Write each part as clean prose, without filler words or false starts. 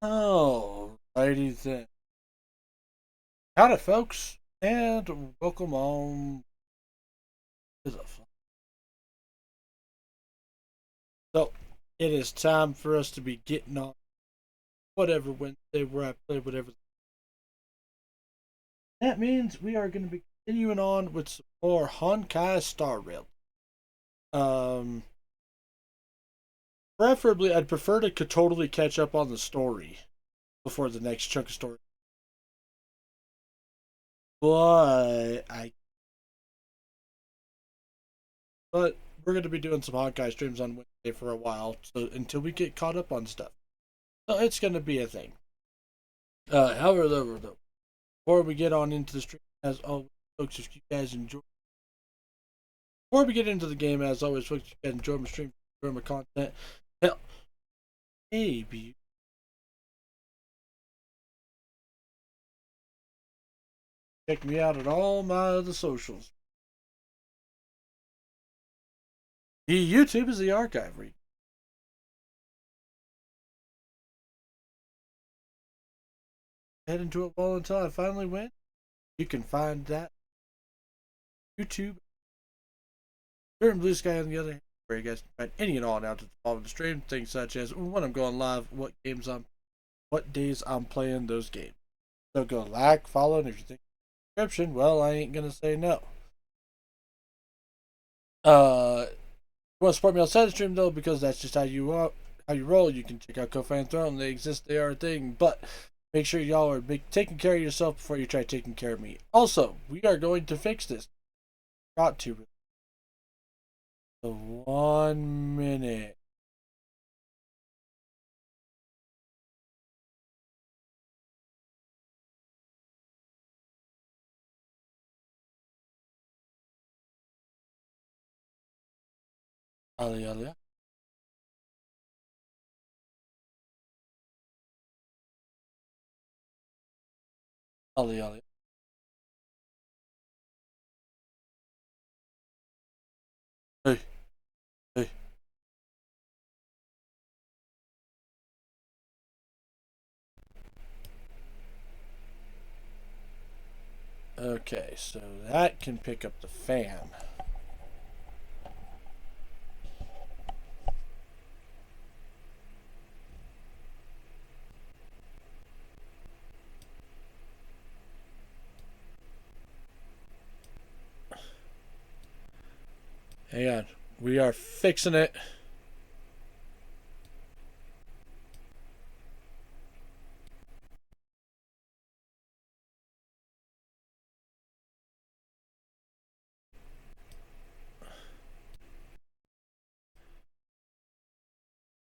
Oh, righty then. Howdy, folks, and welcome on to the fun. So, it is time for us to be getting on whatever Wednesday where I play whatever. That means we are going to be continuing on with some more Honkai Star Rail. Um, Preferably, I'd prefer to totally catch up on the story before the next chunk of story. But I but we're going to be doing some Honkai streams on Wednesday for a while, so until we get caught up on stuff. So it's going to be a thing. However, though, before we get on into the stream, as always, folks, if you guys enjoy, before we get into the game, as always, folks, if you guys enjoy my stream, enjoy my content, hell, maybe check me out at all my other socials. The YouTube is the archive. Head into it well until I finally win. You can find that YouTube. Certain Blue Sky on the other hand, where you guys can find any and all announcements involved in the stream, things such as when I'm going live, what days I'm playing those games. So go like, follow, and if you think description, well, I ain't gonna say no. You want to support me outside the stream though, because that's just how you roll. You can check out Ko-Fan Throne. They exist. They are a thing. But make sure y'all are taking care of yourself before you try taking care of me. Also, we are going to fix this. Got to. So 1 minute. Alia, alia. Alia, alia. Hey, hey. Okay, so that can pick up the fan. Hang on. We are fixing it.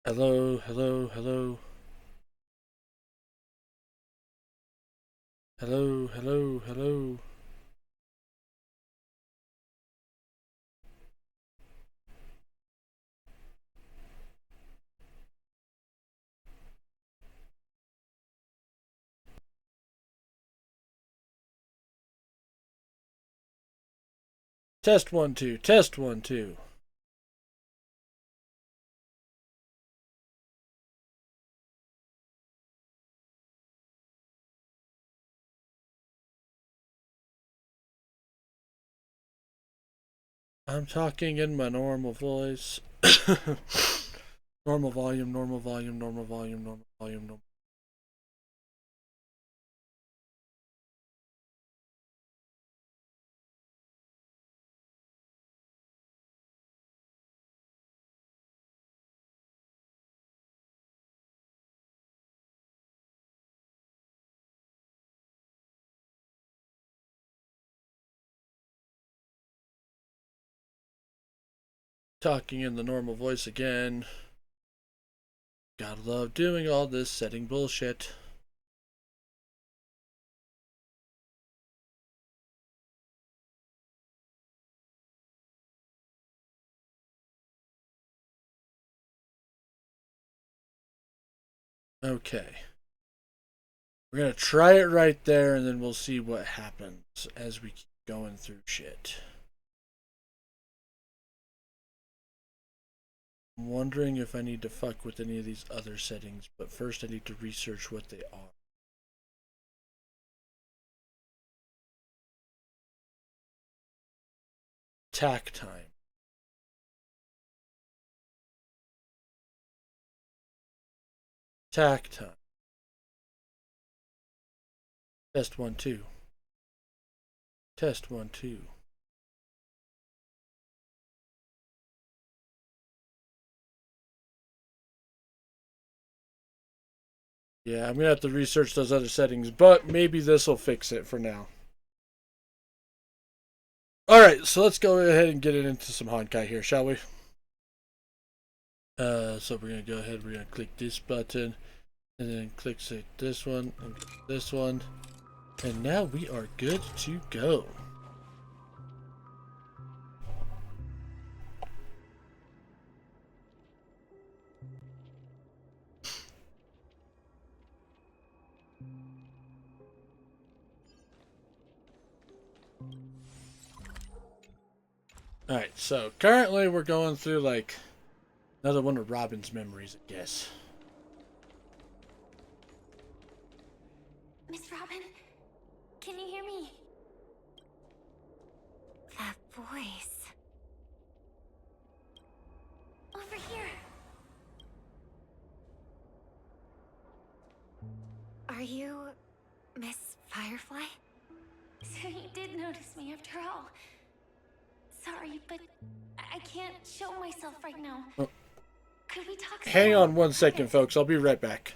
Hello, hello, hello. Hello, hello, hello. Test 1 2. Test 1 2. I'm talking in my normal voice. Normal volume, normal volume, normal volume, normal volume, normal. Talking in the normal voice again. Gotta love doing all this setting bullshit. Okay. We're gonna try it right there and then we'll see what happens as we keep going through shit. I'm wondering if I need to fuck with any of these other settings, but first I need to research what they are. Attack time. Attack time. Test 1, 2. Test 1, 2. Yeah, I'm gonna have to research those other settings, but maybe this will fix it for now. Alright, so let's go ahead and get it into some Honkai here, shall we? So we're gonna go ahead, we're gonna click this button, and then click this one, and this one, and now we are good to go. Alright, so currently we're going through like another one of Robin's memories, I guess. Miss Robin, can you hear me? That voice. Over here. Are you Miss Firefly? So you did notice me after all. Sorry, but I can't show myself right now. Oh. Could we talk some Hang more? on 1 second, folks. I'll be right back.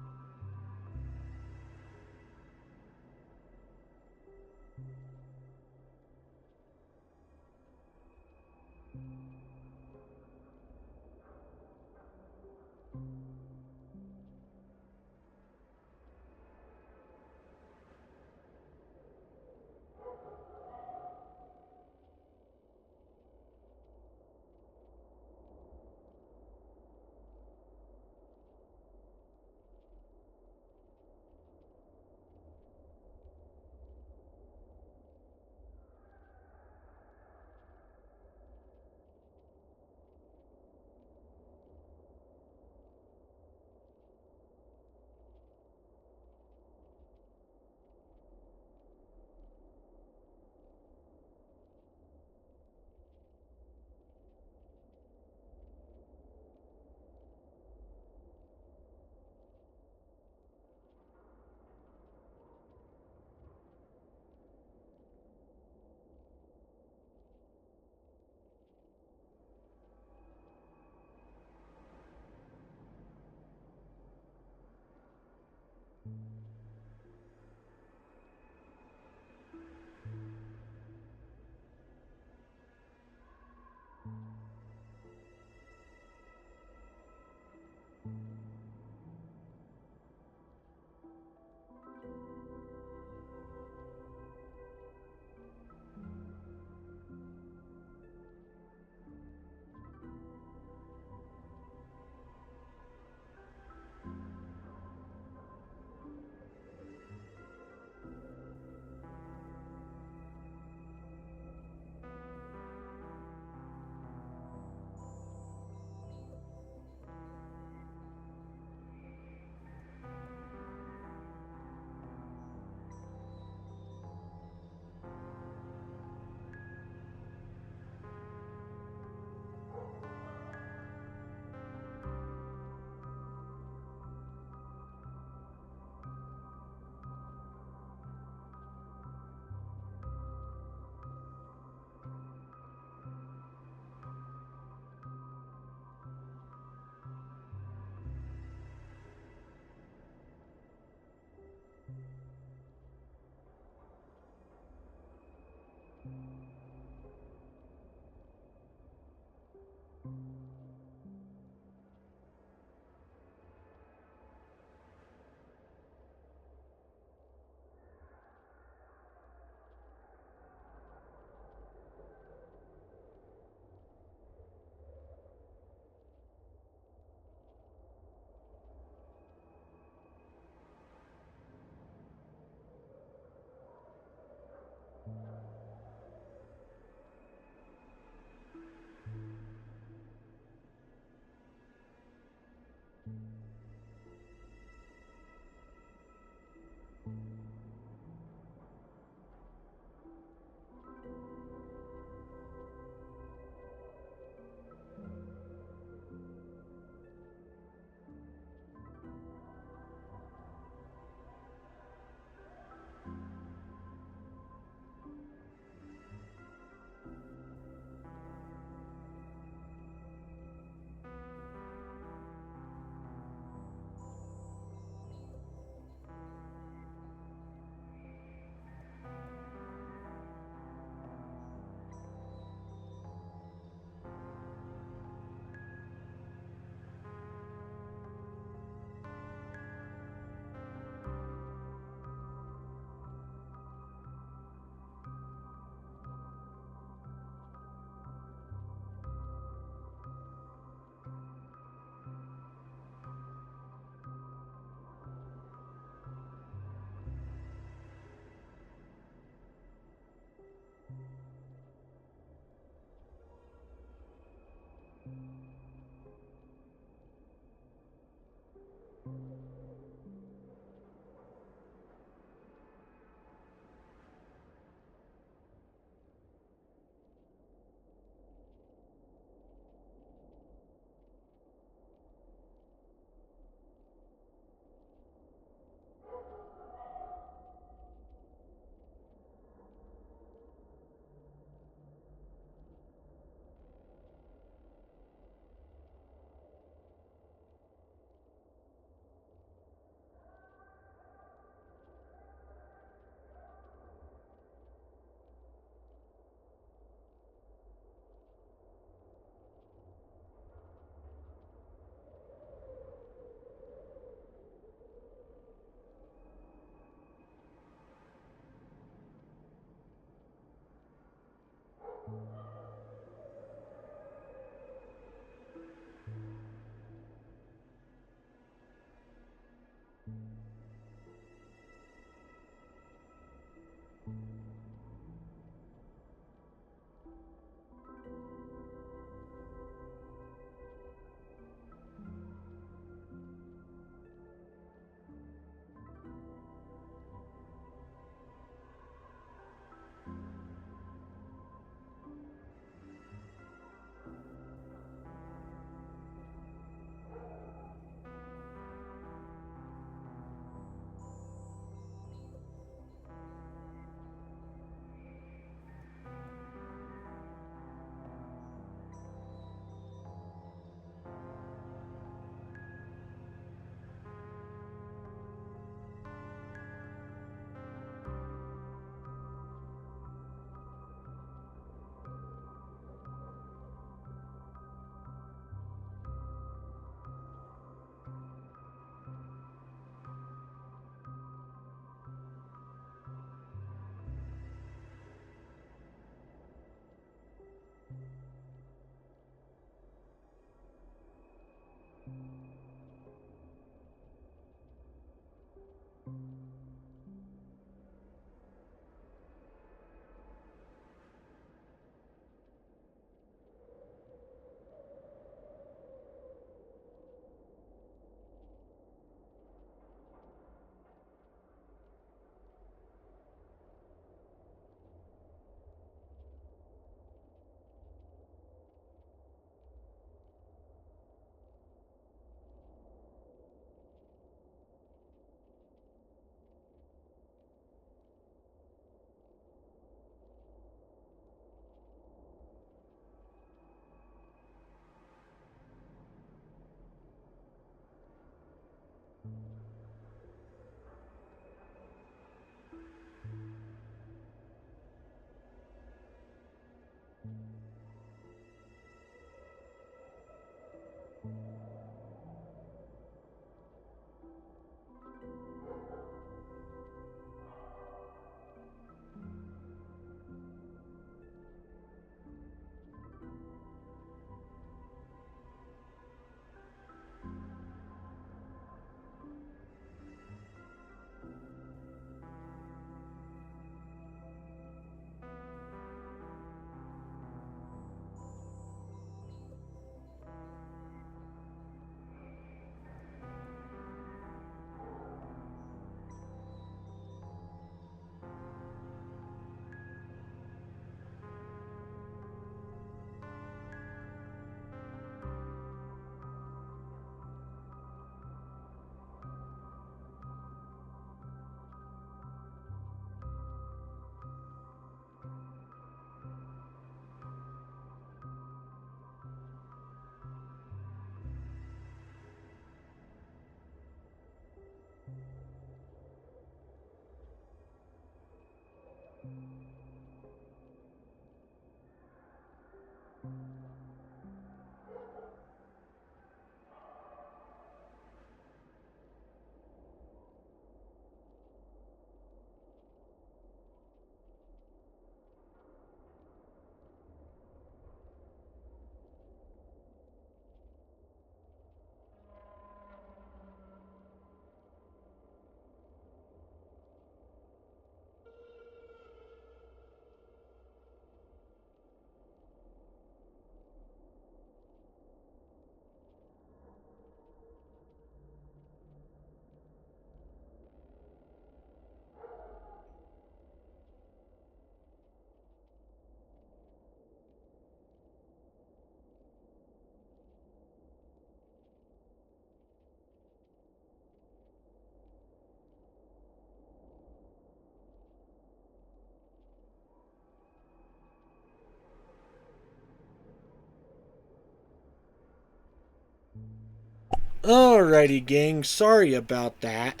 Alrighty, gang. Sorry about that.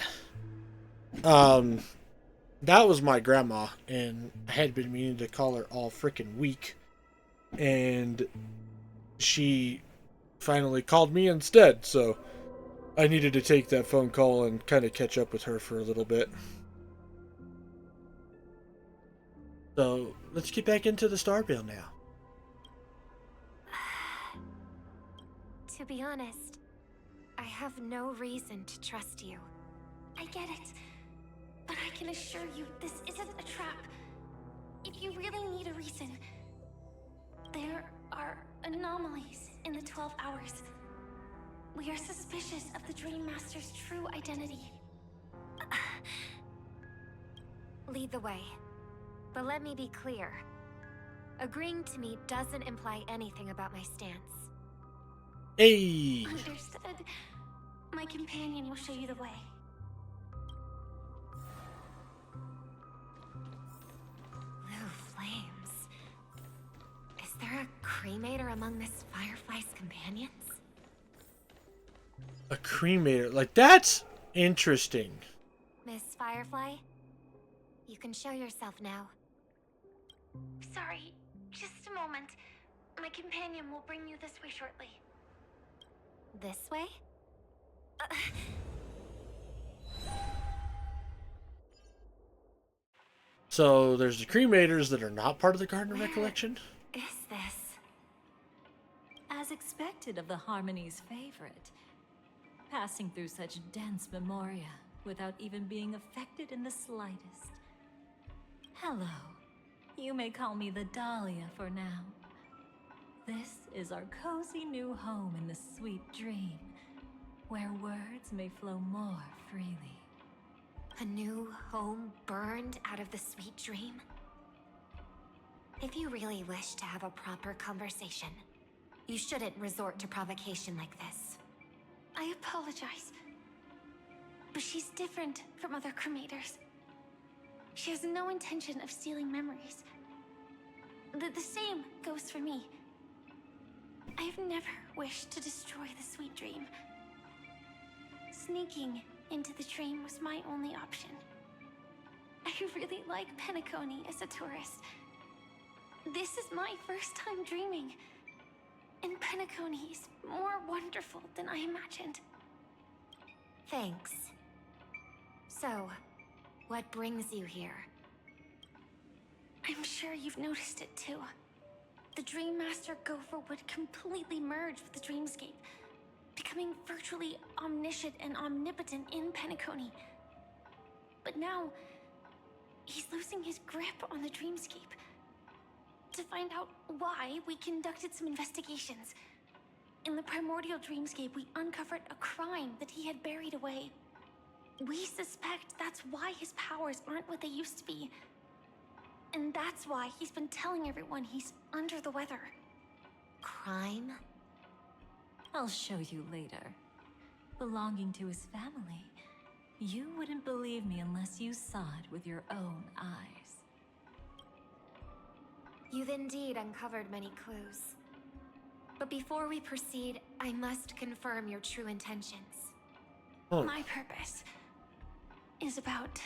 Um, that was my grandma, and I had been meaning to call her all freaking week, and she finally called me instead. So I needed to take that phone call and kind of catch up with her for a little bit. So let's get back into the Starbale now. To be honest, I have no reason to trust you. I get it. But I can assure you this isn't a trap. If you really need a reason, there are anomalies in the 12 hours. We are suspicious of the Dream Master's true identity. Lead the way. But let me be clear. Agreeing to meet doesn't imply anything about my stance. Hey! Understood. My companion will show you the way. Blue flames. Is there a cremator among Miss Firefly's companions? A cremator. Like, that's interesting. Miss Firefly, you can show yourself now. Sorry, just a moment. My companion will bring you this way shortly. This way? So there's the cremators that are not part of the Garden of Where Recollection? is this? As expected of the Harmony's favorite. Passing through such dense memoria without even being affected in the slightest. Hello. You may call me the Dahlia for now. This is our cozy new home in the sweet dream, where words may flow more freely. A new home burned out of the sweet dream? If you really wish to have a proper conversation, you shouldn't resort to provocation like this. I apologize. But she's different from other cremators. She has no intention of stealing memories. The same goes for me. I have never wished to destroy the sweet dream. Sneaking into the dream was my only option. I really like Penacony as a tourist. This is my first time dreaming. And Penacony is more wonderful than I imagined. Thanks. So, what brings you here? I'm sure you've noticed it too. The Dream Master Gopher would completely merge with the dreamscape, becoming virtually omniscient and omnipotent in Penacony. But now, he's losing his grip on the dreamscape. To find out why, we conducted some investigations. In the primordial dreamscape, we uncovered a crime that he had buried away. We suspect that's why his powers aren't what they used to be. And that's why he's been telling everyone he's under the weather. Crime? I'll show you later. Belonging to his family. You wouldn't believe me unless you saw it with your own eyes. You've indeed uncovered many clues. But before we proceed, I must confirm your true intentions. My purpose is about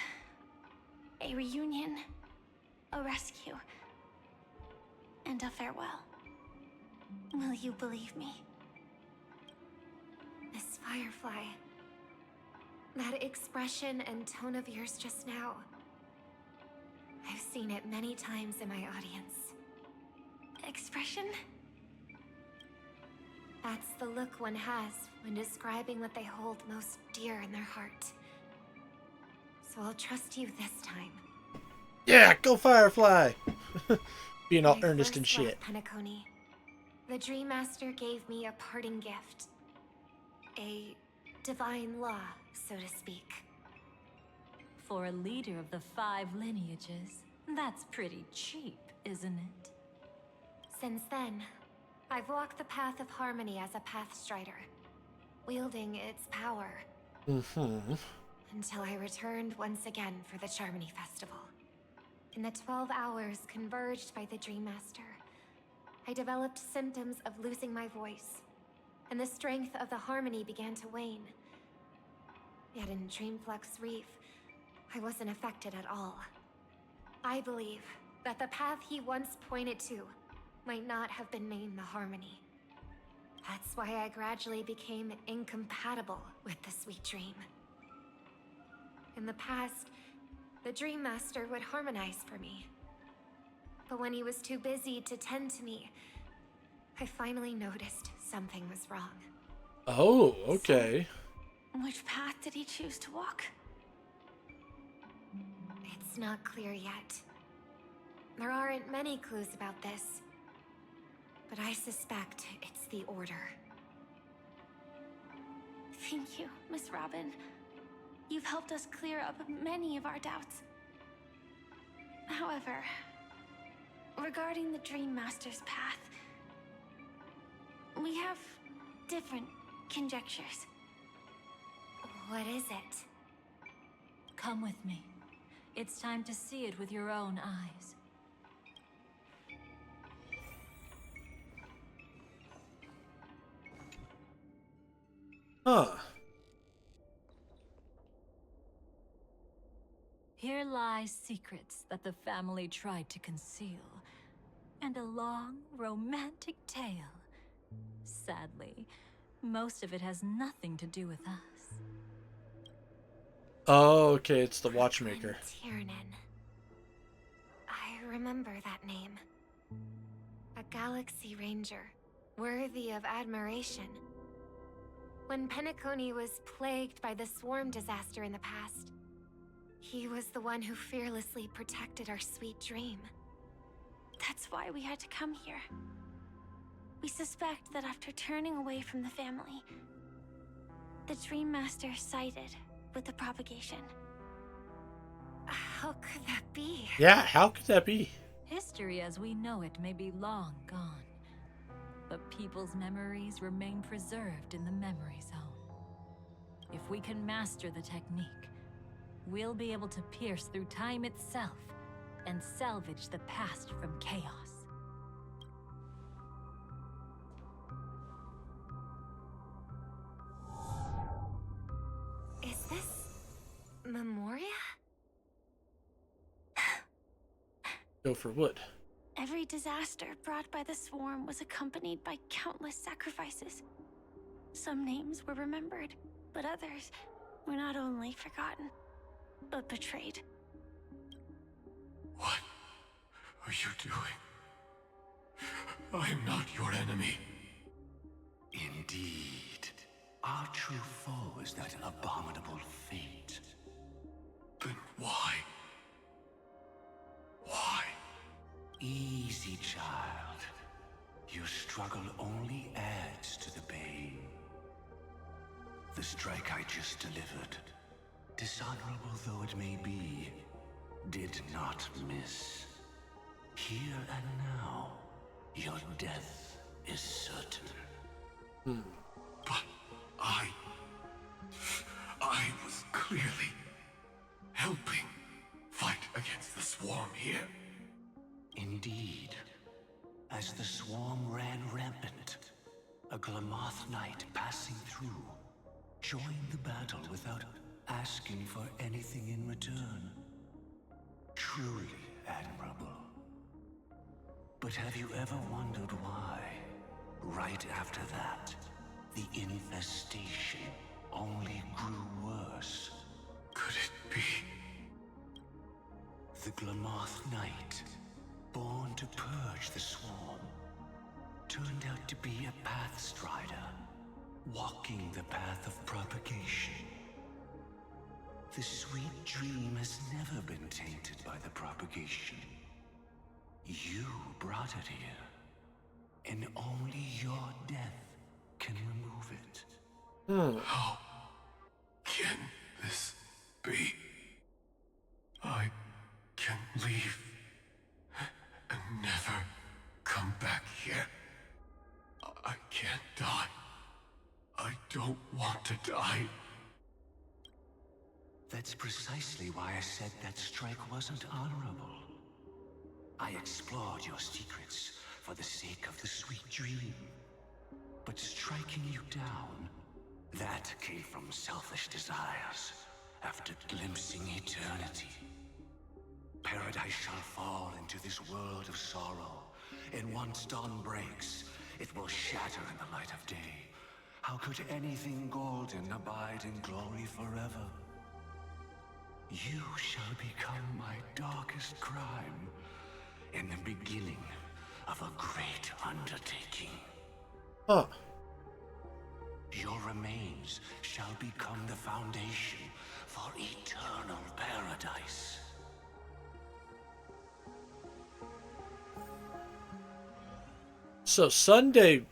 a reunion, a rescue, and a farewell. Will you believe me? Miss Firefly, that expression and tone of yours just now, I've seen it many times in my audience. Expression? That's the look one has when describing what they hold most dear in their heart. So I'll trust you this time. Yeah, go Firefly! Being all When I earnest and first shit. left Penacony, the Dream Master gave me a parting gift. A divine law, so to speak. For a leader of the 5 lineages, that's pretty cheap, isn't it? Since then, I've walked the path of harmony as a Pathstrider, wielding its power. Until I returned once again for the Charmony Festival. In the 12 hours converged by the Dream Master, I developed symptoms of losing my voice, and the strength of the harmony began to wane. Yet in Dreamflux Reef, I wasn't affected at all. I believe that the path he once pointed to might not have been named the Harmony. That's why I gradually became incompatible with the sweet dream. In the past, the Dream Master would harmonize for me. But when he was too busy to tend to me, I finally noticed something was wrong. Oh, okay. So, which path did he choose to walk? It's not clear yet. There aren't many clues about this, but I suspect it's the Order. Thank you, Miss Robin. You've helped us clear up many of our doubts. However, regarding the Dream Master's path, we have different conjectures. What is it? Come with me. It's time to see it with your own eyes. Huh. Here lie secrets that the family tried to conceal, and a long, romantic tale. Sadly, most of it has nothing to do with us. Oh, okay, it's the Watchmaker. Tiernan. I remember that name. A Galaxy Ranger, worthy of admiration. When Penacony was plagued by the swarm disaster in the past, he was the one who fearlessly protected our sweet dream. That's why we had to come here. We suspect that after turning away from the family, the Dream Master sided with the propagation. How could that be? Yeah, how could that be? History as we know it may be long gone, but people's memories remain preserved in the memory zone. If we can master the technique, we'll be able to pierce through time itself and salvage the past from chaos. Is this Memoria? Go for wood. Every disaster brought by the swarm was accompanied by countless sacrifices. Some names were remembered, but others were not only forgotten, but betrayed. What are you doing? I am not your enemy. Indeed. Our true foe is that abominable fate. Then why? Why? Easy, child. Your struggle only adds to the pain. The strike I just delivered, dishonorable though it may be, did not miss. Here and now, your death is certain. But I was clearly helping fight against the swarm here. Indeed. As the swarm ran rampant, a Glamoth knight passing through joined the battle without asking for anything in return. Truly admirable. But have you ever wondered why, right after that, the infestation only grew worse? Could it be? The Glamoth Knight, born to purge the swarm, turned out to be a pathstrider, walking the path of propagation. The sweet dream has never been tainted by the propagation. You brought it here, and only your death can remove it. How can this be? I can leave and never come back here. I can't die. I don't want to die. That's precisely why I said that strike wasn't honorable. I explored your secrets for the sake of the sweet dream. But striking you down, that came from selfish desires after glimpsing eternity. Paradise shall fall into this world of sorrow, and once dawn breaks, it will shatter in the light of day. How could anything golden abide in glory forever? You shall become my darkest crime, and the beginning of a great undertaking. Huh. Your remains shall become the foundation for eternal paradise. So Sunday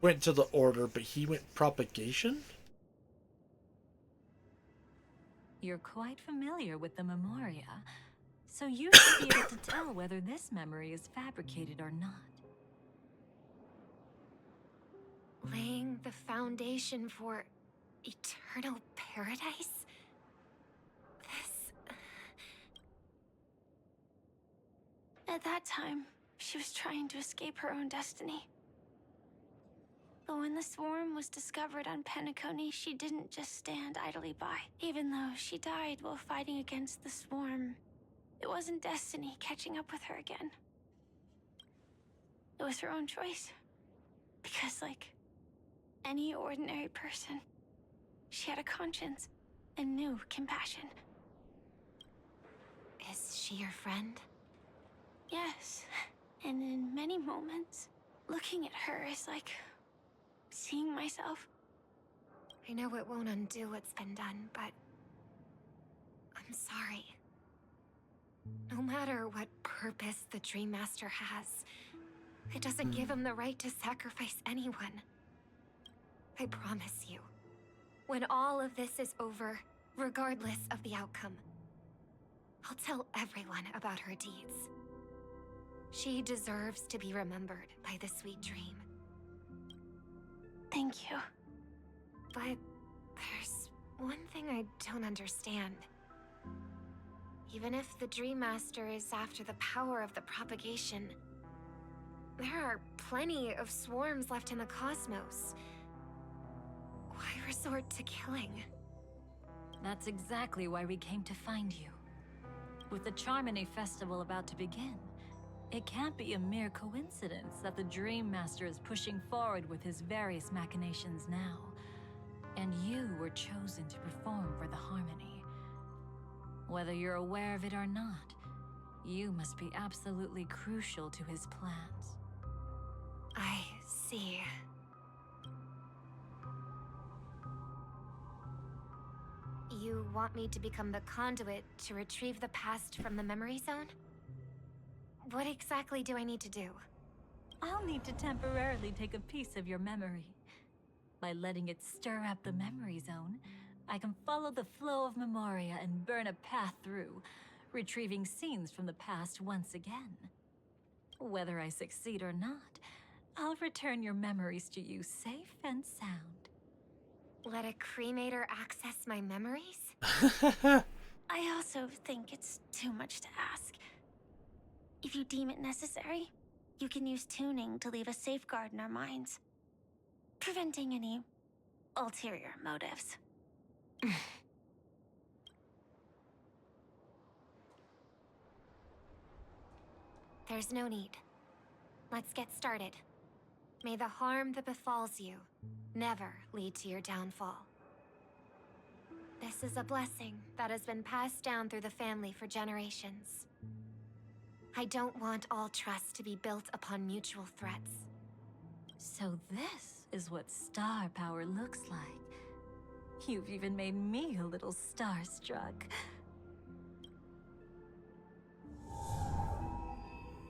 went to the order, but he went propagation? You're quite familiar with the Memoria, so you should be able to tell whether this memory is fabricated or not. Laying the foundation for eternal paradise? This... At that time, she was trying to escape her own destiny. But when the swarm was discovered on Penacony, she didn't just stand idly by. Even though she died while fighting against the swarm, it wasn't destiny catching up with her again. It was her own choice. Because, like any ordinary person, she had a conscience and knew compassion. Is she your friend? Yes. And in many moments, looking at her is like seeing myself. I know it won't undo what's been done, but I'm sorry. No matter what purpose the Dream Master has, it doesn't give him the right to sacrifice anyone. I promise you, when all of this is over, regardless of the outcome, I'll tell everyone about her deeds. She deserves to be remembered by the sweet dream. Thank you. But there's one thing I don't understand. Even if the Dream Master is after the power of the propagation, there are plenty of swarms left in the cosmos. Why resort to killing? That's exactly why we came to find you. With the Charmony Festival about to begin, it can't be a mere coincidence that the Dream Master is pushing forward with his various machinations now. And you were chosen to perform for the Harmony. Whether you're aware of it or not, you must be absolutely crucial to his plans. I see. You want me to become the conduit to retrieve the past from the memory zone? What exactly do I need to do? I'll need to temporarily take a piece of your memory. By letting it stir up the memory zone, I can follow the flow of Memoria and burn a path through, retrieving scenes from the past once again. Whether I succeed or not, I'll return your memories to you safe and sound. Let a cremator access my memories? I also think it's too much to ask. If you deem it necessary, you can use tuning to leave a safeguard in our minds, preventing any ulterior motives. There's no need. Let's get started. May the harm that befalls you never lead to your downfall. This is a blessing that has been passed down through the family for generations. I don't want all trust to be built upon mutual threats. So this is what star power looks like. You've even made me a little starstruck.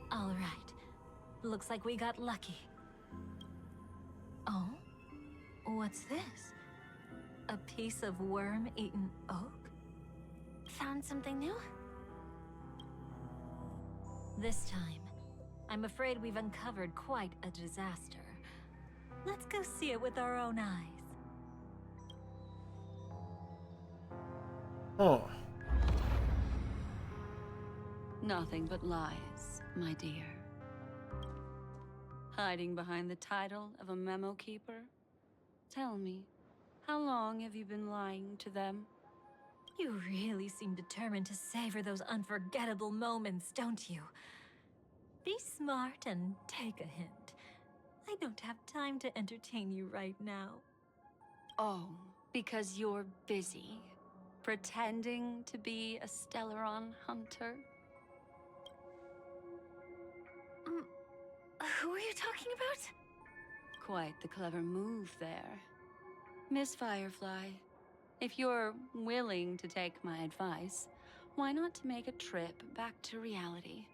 All right. Looks like we got lucky. Oh? What's this? A piece of worm-eaten oak? Found something new? This time, I'm afraid we've uncovered quite a disaster. Let's go see it with our own eyes. Oh. Nothing but lies, my dear. Hiding behind the title of a memo keeper? Tell me, how long have you been lying to them? You really seem determined to savor those unforgettable moments, don't you? Be smart and take a hint. I don't have time to entertain you right now. Oh, because you're busy, pretending to be a Stellaron hunter? Who are you talking about? Quite the clever move there. Miss Firefly, if you're willing to take my advice, why not make a trip back to reality?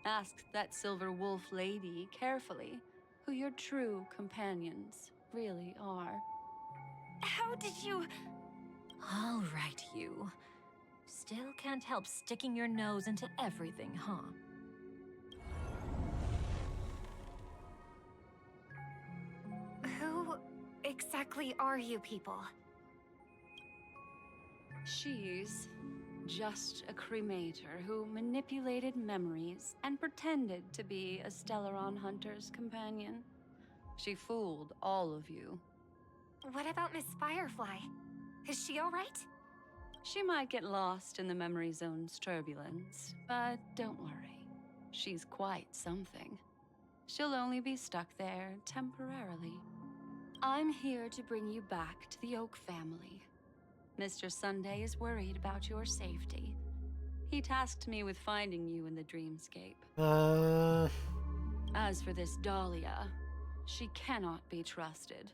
Ask that Silver Wolf lady carefully, who your true companions really are. How did you... All right, you. Still can't help sticking your nose into everything, huh? Who exactly are you people? She's just a cremator who manipulated memories and pretended to be a Stellaron hunter's companion. She fooled all of you. What about Miss Firefly? Is she alright? She might get lost in the memory zone's turbulence, but don't worry. She's quite something. She'll only be stuck there temporarily. I'm here to bring you back to the Oak family. Mr. Sunday is worried about your safety. He tasked me with finding you in the dreamscape. As for this Dahlia, she cannot be trusted.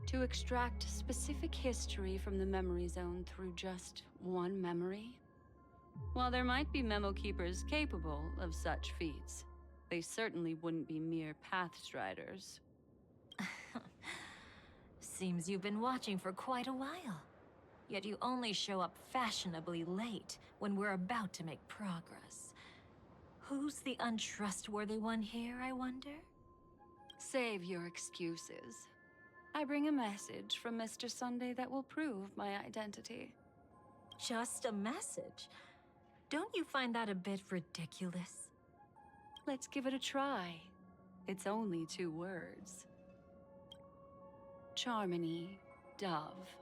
To extract specific history from the memory zone through just one memory? While there might be memo keepers capable of such feats, they certainly wouldn't be mere pathstriders. Seems you've been watching for quite a while. Yet you only show up fashionably late when we're about to make progress. Who's the untrustworthy one here, I wonder? Save your excuses. I bring a message from Mr. Sunday that will prove my identity. Just a message? Don't you find that a bit ridiculous? Let's give it a try. It's only 2 words. Charmony, Dove.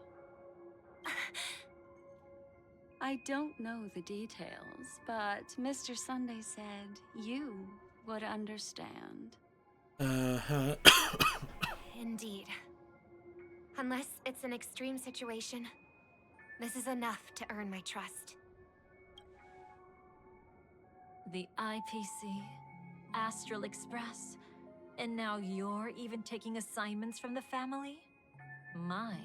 I don't know the details, but Mr. Sunday said you would understand. Indeed. Unless it's an extreme situation, this is enough to earn my trust. The IPC, Astral Express, and now you're even taking assignments from the family? My,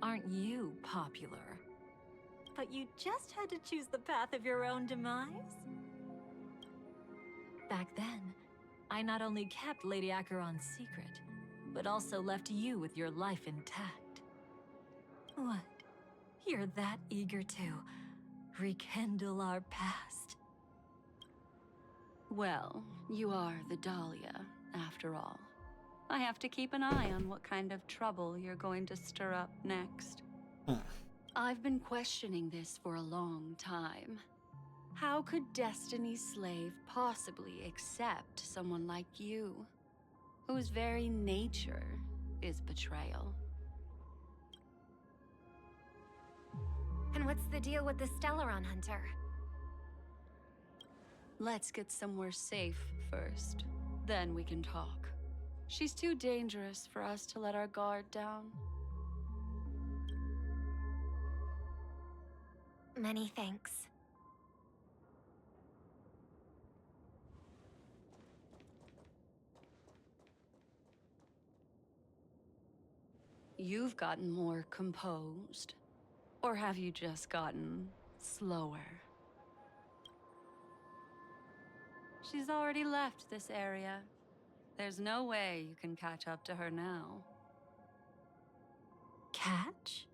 aren't you popular? But you just had to choose the path of your own demise? Back then, I not only kept Lady Acheron's secret, but also left you with your life intact. What? You're that eager to rekindle our past? Well, you are the Dahlia, after all. I have to keep an eye on what kind of trouble you're going to stir up next. I've been questioning this for a long time. How could Destiny's slave possibly accept someone like you, whose very nature is betrayal? And what's the deal with the Stellaron hunter? Let's get somewhere safe first, then we can talk. She's too dangerous for us to let our guard down. Many thanks. You've gotten more composed. Or have you just gotten slower? She's already left this area. There's no way you can catch up to her now. Catch?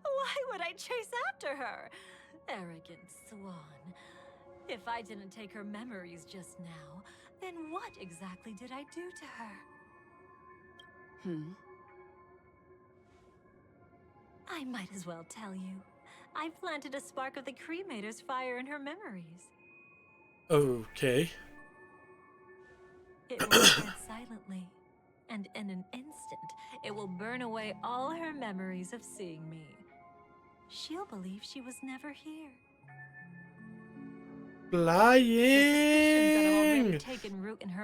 Why would I chase after her? Arrogant swan. If I didn't take her memories just now, then what exactly did I do to her? I might as well tell you. I planted a spark of the cremator's fire in her memories. Okay. It will spread silently, and in an instant, it will burn away all her memories of seeing me. She'll believe she was never here. Flying!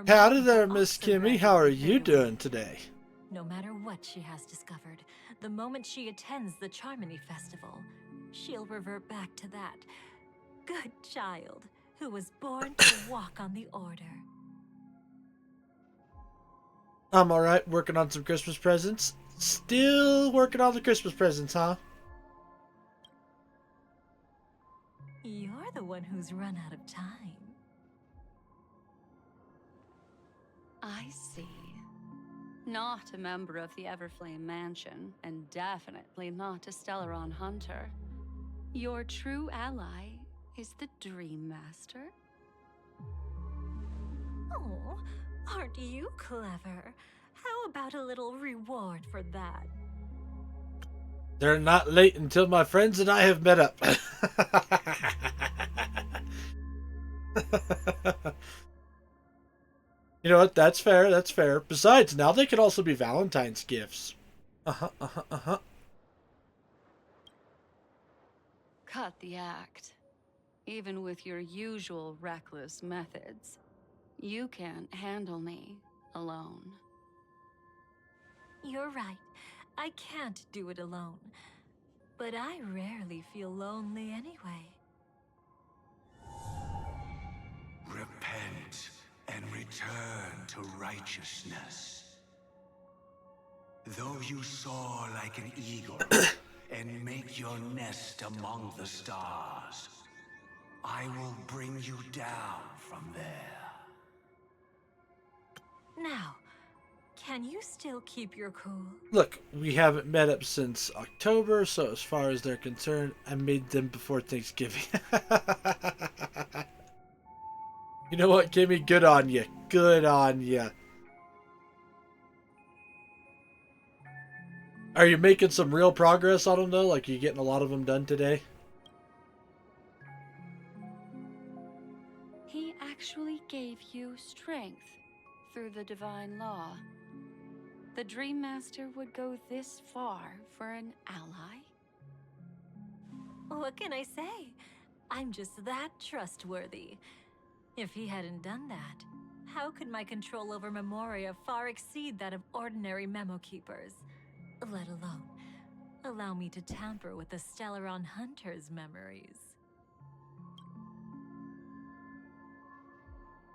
Howdy there, Miss Kimmy. How are you doing today? No matter what she has discovered, the moment she attends the Charmony Festival, she'll revert back to that good child who was born to walk on the Order. I'm alright, working on some Christmas presents. Still working on the Christmas presents, huh? You're the one who's run out of time. I see. Not a member of the Everflame Mansion, and definitely not a Stellaron hunter. Your true ally is the Dream Master? Oh, aren't you clever? How about a little reward for that? They're not late until my friends and I have met up. You know what? That's fair. That's fair. Besides, now they can also be Valentine's gifts. Uh-huh. Cut the act. Even with your usual reckless methods, you can't handle me alone. You're right. I can't do it alone. But I rarely feel lonely anyway. Repent and return to righteousness. Though you soar like an eagle and make your nest among the stars, I will bring you down from there. Now, can you still keep your cool? Look, we haven't met up since October, so as far as they're concerned, I made them before Thanksgiving. You know what, Kimmy? Good on you. Good on you. Are you making some real progress on them, though? Like, you getting a lot of them done today? He actually gave you strength through the divine law. The Dream Master would go this far for an ally? What can I say? I'm just that trustworthy. If he hadn't done that, how could my control over Memoria far exceed that of ordinary memo keepers? Let alone allow me to tamper with the Stellaron Hunter's memories.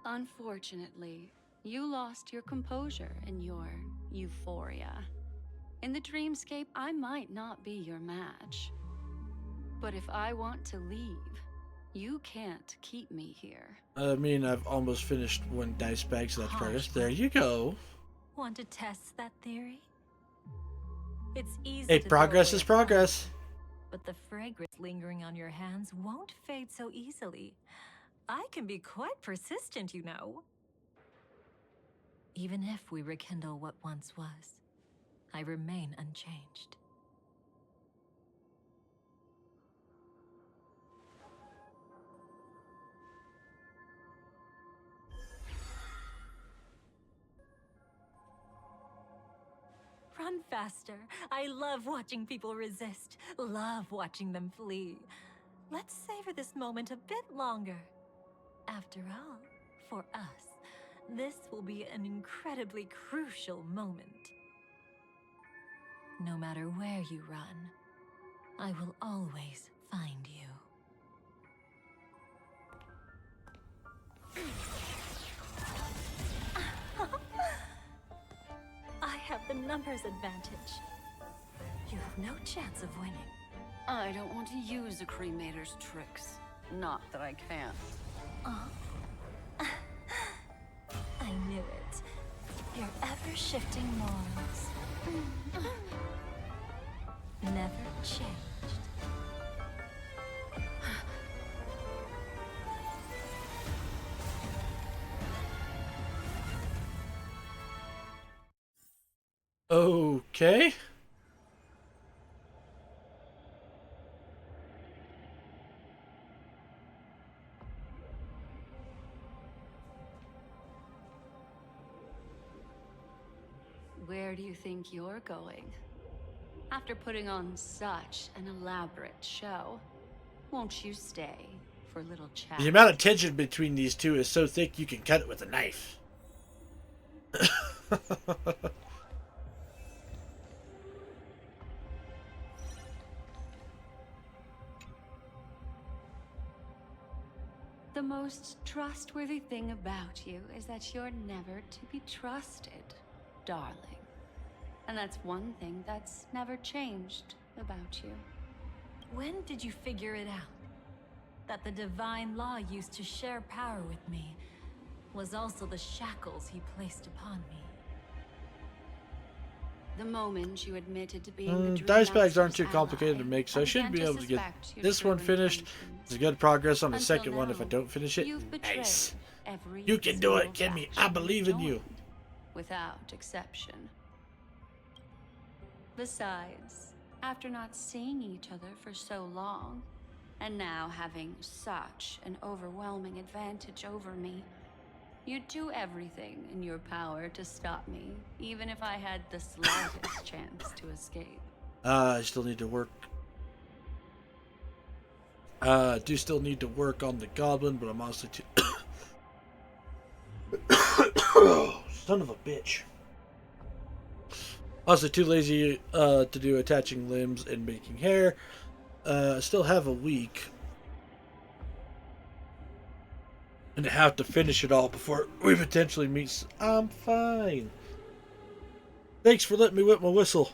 Unfortunately, you lost your composure in your euphoria. In the dreamscape, I might not be your match. But if I want to leave, you can't keep me here. I mean, I've almost finished one dice bag, so that's progress. There you go. Want to test that theory? It's easy Hey, to progress throw is away progress. but the fragrance lingering on your hands won't fade so easily. I can be quite persistent, you know. Even if we rekindle what once was, I remain unchanged. Run faster. I love watching people resist. Love watching them flee. Let's savor this moment a bit longer. After all, for us, this will be an incredibly crucial moment. No matter where you run, I will always find you. I have the numbers advantage. You have no chance of winning. I don't want to use the cremator's tricks. Not that I can't. I knew it. Your ever-shifting morals. Never changed. Okay. Where do you think you're going? After putting on such an elaborate show, won't you stay for a little chat? The amount of tension between these two is so thick you can cut it with a knife. The most trustworthy thing about you is that you're never to be trusted, darling. And that's one thing that's never changed about you. When did you figure it out? That the divine law used to share power with me. was also the shackles he placed upon me. The moment you admitted to being the Dream Dice bags Master's aren't too complicated ally, to make, so I should began be to able to get suspect your this true one finished. intentions. There's good progress on the Until second one if I now, don't finish it. You've betrayed Nice. every You can do it, single Kimmy. I faction believe you've in you. joined, without exception. Besides, after not seeing each other for so long, and now having such an overwhelming advantage over me, you'd do everything in your power to stop me, even if I had the slightest chance to escape. I still need to work. Do still need to work on the goblin, but I'm honestly too. Son of a bitch. Also too lazy to do attaching limbs and making hair. Still have a week. And have to finish it all before we potentially meet. I'm fine. Thanks for letting me wet my whistle.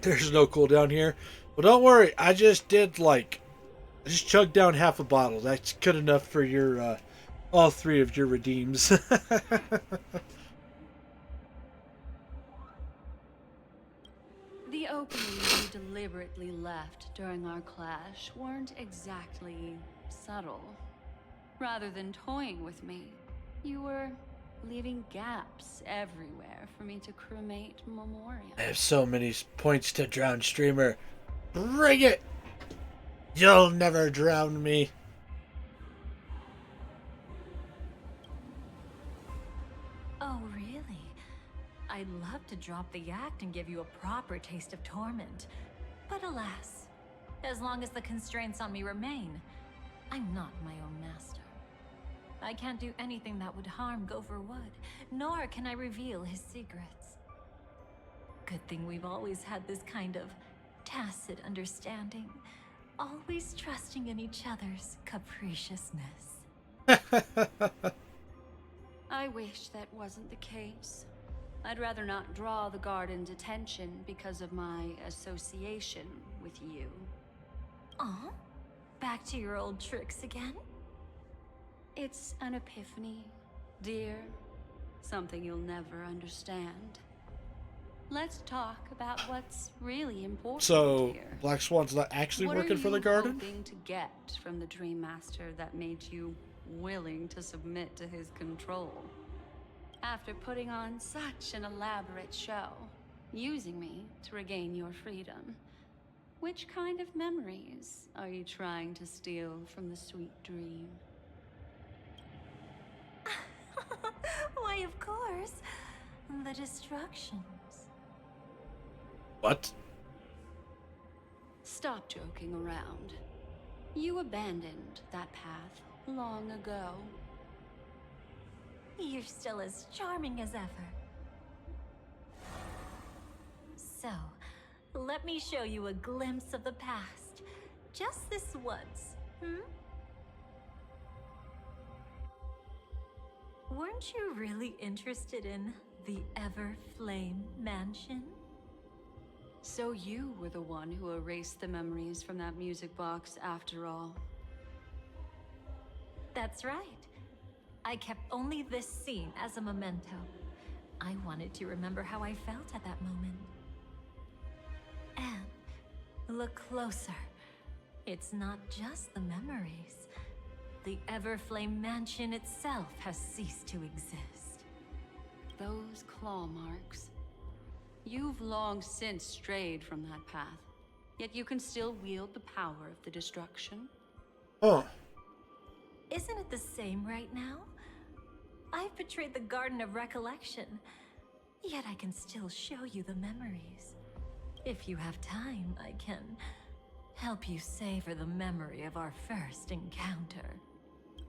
There's no cooldown here. Well, don't worry. I just chugged down half a bottle. That's good enough for your, all three of your redeems. The openings you deliberately left during our clash weren't exactly subtle. Rather than toying with me, you were leaving gaps everywhere for me to cremate memorial. I have so many points to drown streamer. Bring it! You'll never drown me. Oh, really? I'd love to drop the act and give you a proper taste of torment. But alas, as long as the constraints on me remain, I'm not my own master. I can't do anything that would harm Gopher Wood, nor can I reveal his secrets. Good thing we've always had this kind of tacit understanding, always trusting in each other's capriciousness. I wish that wasn't the case. I'd rather not draw the garden's attention because of my association with you. Aw? Back to your old tricks again? It's an epiphany, dear. Something you'll never understand. Let's talk about what's really important So, here. Black Swan's not actually What working are for the you garden? hoping to get from the Dream Master that made you willing to submit to his control? After putting on such an elaborate show, using me to regain your freedom, which kind of memories are you trying to steal from the sweet dream? Why, of course. The destructions. What? Stop joking around. You abandoned that path long ago. You're still as charming as ever. So, let me show you a glimpse of the past. Just this once, Weren't you really interested in the Everflame Mansion? So you were the one who erased the memories from that music box after all. That's right. I kept only this scene as a memento. I wanted to remember how I felt at that moment. And look closer. It's not just the memories. The Everflame Mansion itself has ceased to exist. Those claw marks. You've long since strayed from that path, yet you can still wield the power of the destruction. Huh. Isn't it the same right now? I've betrayed the Garden of Recollection, yet I can still show you the memories. If you have time, I can help you savor the memory of our first encounter.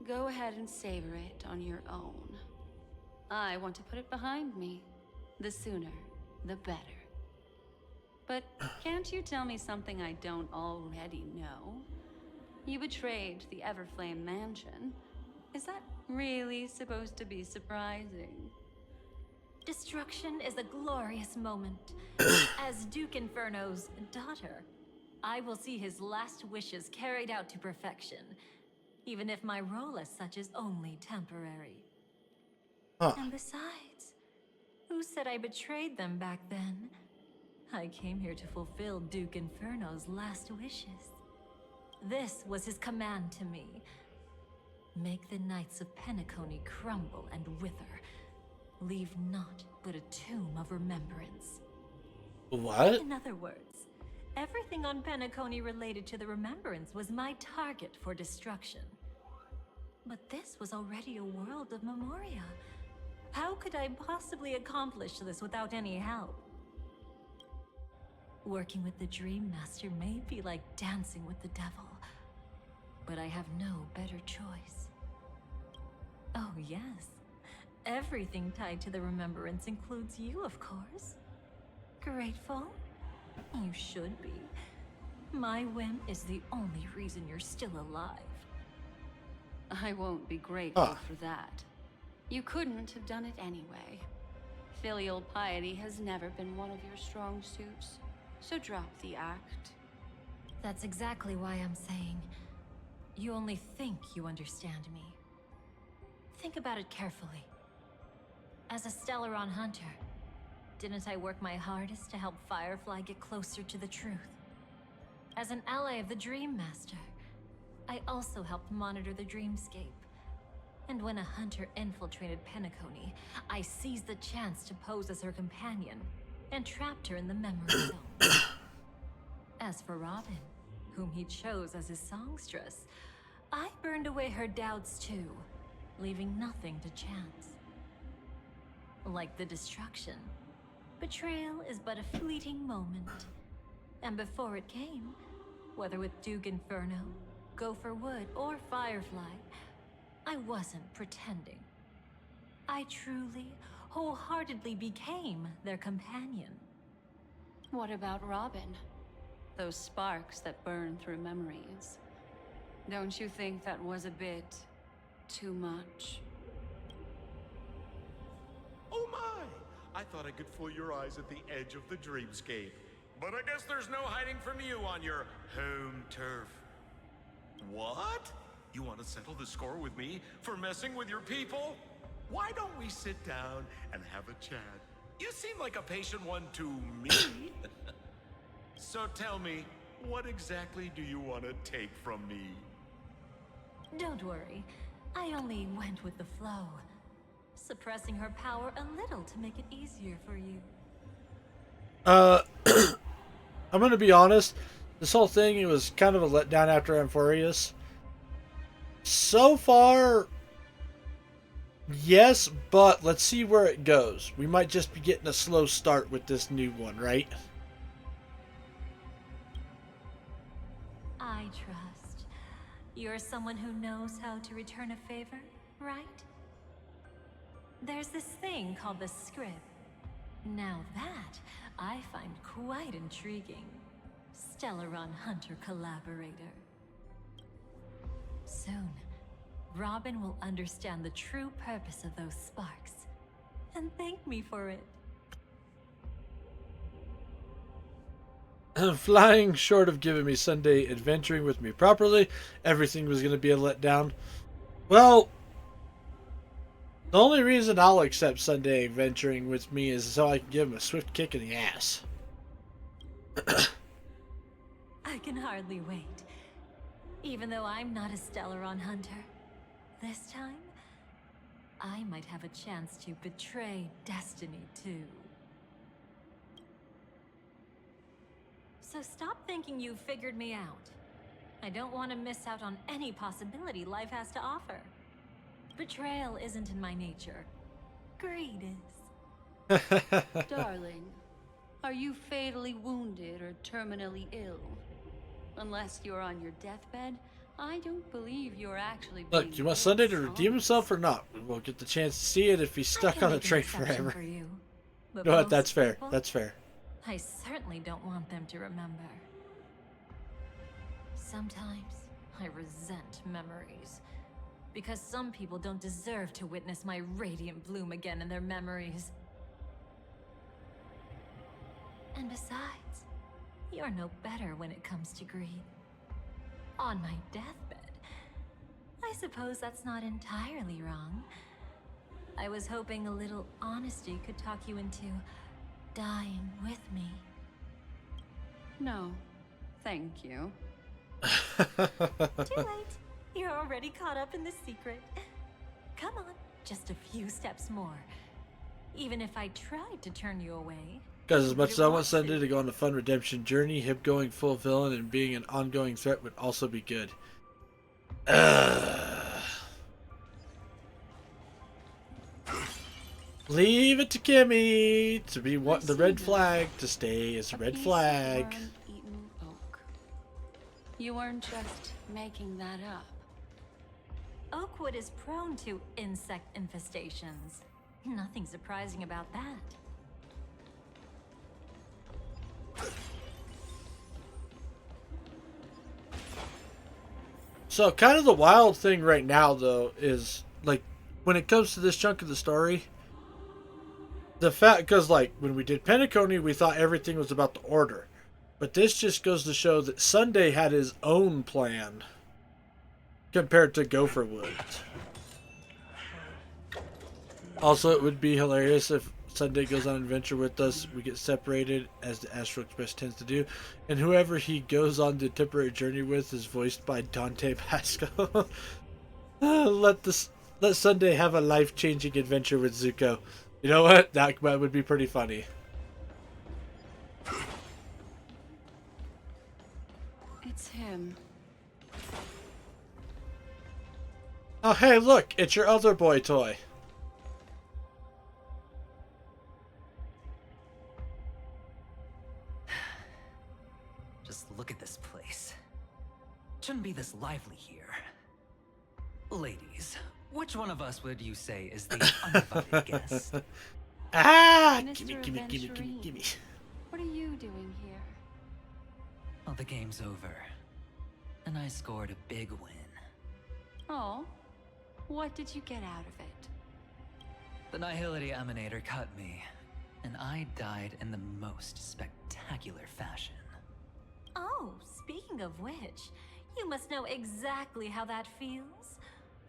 Go ahead and savor it on your own. I want to put it behind me. The sooner, the better. But can't you tell me something I don't already know? You betrayed the Everflame Mansion. Is that really supposed to be surprising? Destruction is a glorious moment. As Duke Inferno's daughter, I will see his last wishes carried out to perfection, even if my role as such is only temporary. Huh. And besides, who said I betrayed them back then? I came here to fulfill Duke Inferno's last wishes. This was his command to me. Make the Knights of Penacony crumble and wither. Leave naught but a tomb of remembrance. What? In other words, everything on Penacony related to the Remembrance was my target for destruction. But this was already a world of Memoria. How could I possibly accomplish this without any help? Working with the Dream Master may be like dancing with the devil, but I have no better choice. Oh yes, everything tied to the Remembrance includes you, of course. Grateful? You should be. My whim is the only reason you're still alive. I won't be grateful for that. You couldn't have done it anyway. Filial piety has never been one of your strong suits, so drop the act. That's exactly why I'm saying, you only think you understand me. Think about it carefully. As a Stellaron hunter, didn't I work my hardest to help Firefly get closer to the truth? As an ally of the Dream Master, I also helped monitor the dreamscape. And when a hunter infiltrated Penacony, I seized the chance to pose as her companion and trapped her in the memory zone. As for Robin, whom he chose as his songstress, I burned away her doubts too, leaving nothing to chance. Like the destruction, betrayal is but a fleeting moment. And before it came, whether with Duke Inferno, Gopher Wood, or Firefly, I wasn't pretending. I truly, wholeheartedly became their companion. What about Robin? Those sparks that burn through memories. Don't you think that was a bit too much? Oh my! I thought I could fool your eyes at the edge of the dreamscape. But I guess there's no hiding from you on your home turf. What? You want to settle the score with me for messing with your people? Why don't we sit down and have a chat? You seem like a patient one to me. So tell me, what exactly do you want to take from me? Don't worry, I only went with the flow, suppressing her power a little to make it easier for you. I'm gonna be honest. This whole thing, it was kind of a letdown after Amphorius. So far, yes, but let's see where it goes. We might just be getting a slow start with this new one, right? I trust. You're someone who knows how to return a favor, right? There's this thing called the script. Now that, I find quite intriguing. Stellaron Hunter collaborator. Soon, Robin will understand the true purpose of those sparks, and thank me for it. Flying short of giving me Sunday adventuring with me properly, everything was going to be a letdown. Well, the only reason I'll accept Sunday adventuring with me is so I can give him a swift kick in the ass. I can hardly wait. Even though I'm not a Stellaron hunter, this time, I might have a chance to betray destiny too. So stop thinking you've figured me out. I don't want to miss out on any possibility life has to offer. Betrayal isn't in my nature. Greed is. Darling, are you fatally wounded or terminally ill? Unless you're on your deathbed, I don't believe you're actually being Look, you want Sunday to honest. redeem himself or not? We won't get the chance to see it if he's I stuck can on the make an train exception forever. for you, but No, most that's fair. people, That's fair. I certainly certainly don't want them to remember. Sometimes I resent memories, because some people don't deserve to witness my radiant bloom again in their memories. And besides, you're no better when it comes to grief. On my deathbed, I suppose that's not entirely wrong. I was hoping a little honesty could talk you into dying with me. No, thank you. Too late. You're already caught up in the secret. Come on, just a few steps more. Even if I tried to turn you away. Because as much as I want Sunday to go on a fun redemption journey, him going full villain and being an ongoing threat would also be good. Leave it to Kimmy to be the red flag to stay as a red flag. Worm-eaten oak. You weren't just making that up. Oakwood is prone to insect infestations. Nothing surprising about that. So kind of the wild thing right now, though, is like when it comes to this chunk of the story, the fact, because like when we did Penacony, we thought everything was about the Order, but this just goes to show that Sunday had his own plan compared to Gopher Woods. Also, it would be hilarious if Sunday goes on an adventure with us, we get separated, as the Astral Express tends to do, and whoever he goes on the temporary journey with is voiced by Dante Pasco. Let Sunday have a life-changing adventure with Zuko. You know what? That would be pretty funny. It's him. Oh, hey, look! It's your other boy toy. Just look at this place. Shouldn't be this lively here. Ladies, which one of us would you say is the uninvited guest? Ah! Mr. Gimme. What are you doing here? Well, the game's over. And I scored a big win. Oh, what did you get out of it? The Nihility Emanator cut me, and I died in the most spectacular fashion. Oh, speaking of which, you must know exactly how that feels.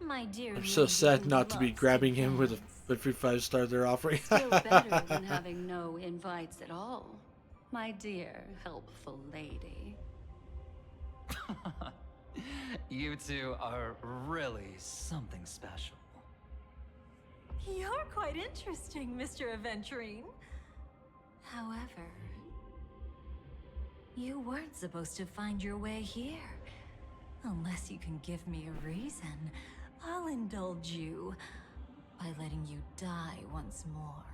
My dear, I'm so sad not to be grabbing him with a free 5-star they're offering. Still better than having no invites at all, my dear helpful lady. You two are really something special. You're quite interesting, Mr. Aventurine. However, you weren't supposed to find your way here. Unless you can give me a reason, I'll indulge you by letting you die once more.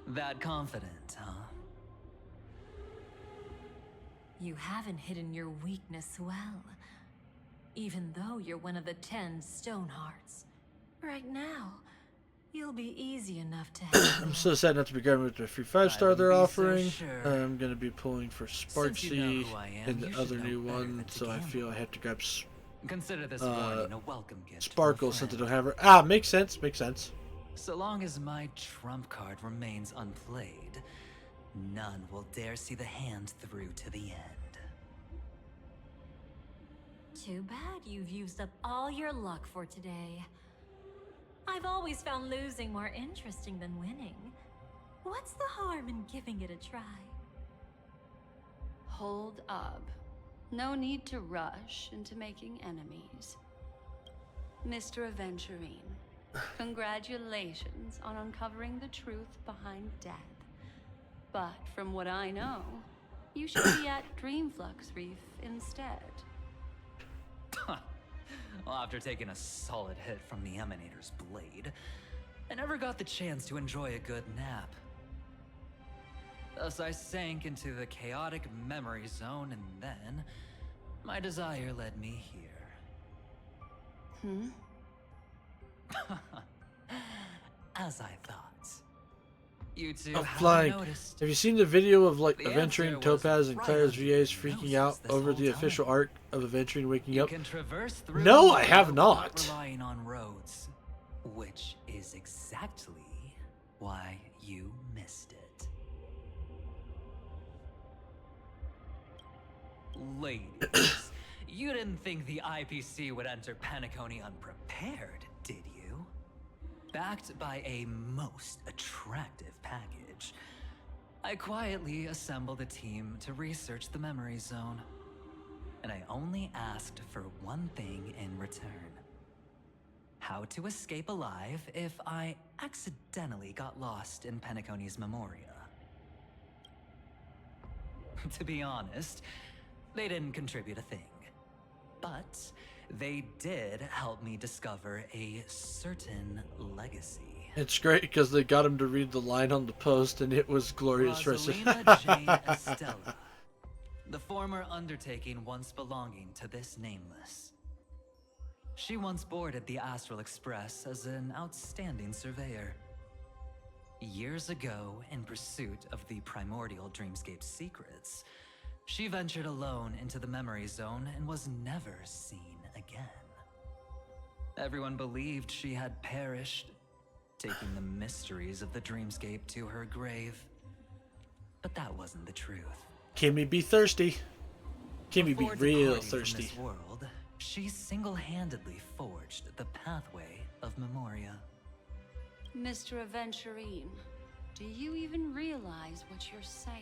That confident, huh? You haven't hidden your weakness well, even though you're one of the 10 Stonehearts. Right now, you'll be easy enough to handle. I'm so sad not to be grabbing with the free 5-star they're offering. I'm going to be pulling for Sparksy and the other new one, so I feel I have to grab Consider this warning a welcome gift. Sparkle since I don't have her. Ah, makes sense. So long as my trump card remains unplayed, none will dare see the hand through to the end. Too bad you've used up all your luck for today. I've always found losing more interesting than winning. What's the harm in giving it a try? Hold up. No need to rush into making enemies. Mr. Aventurine, congratulations on uncovering the truth behind death. But from what I know, you should be at Dreamflux Reef instead. Well, after taking a solid hit from the Emanator's blade, I never got the chance to enjoy a good nap. Thus I sank into the chaotic memory zone, and then my desire led me here. As I thought. You two Oh, haven't flying. noticed. Have you seen the video of like The Aventurine, answer was Topaz, and right Claire's under VAs your freaking noses out this over whole the official time. arc of Aventurine waking You up? can traverse through No, I Memoria have without not. relying on roads, which is exactly why you missed it. Ladies, you didn't think the IPC would enter Penacony unprepared, did you? Backed by a most attractive package, I quietly assembled a team to research the memory zone. And I only asked for one thing in return. How to escape alive if I accidentally got lost in Penacony's Memoria. To be honest, they didn't contribute a thing. But they did help me discover a certain legacy. It's great because they got him to read the line on the post, and it was glorious. Rosalina Jane Estella. The former undertaking once belonging to this nameless. She once boarded the Astral Express as an outstanding surveyor. Years ago, in pursuit of the primordial dreamscape secrets, she ventured alone into the memory zone and was never seen again. Everyone believed she had perished, taking the mysteries of the dreamscape to her grave. But that wasn't the truth. Kimmy be thirsty. Kimmy be Before real departing from thirsty. this world, she single-handedly forged the pathway of Memoria. Mr. Aventurine, do you even realize what you're saying?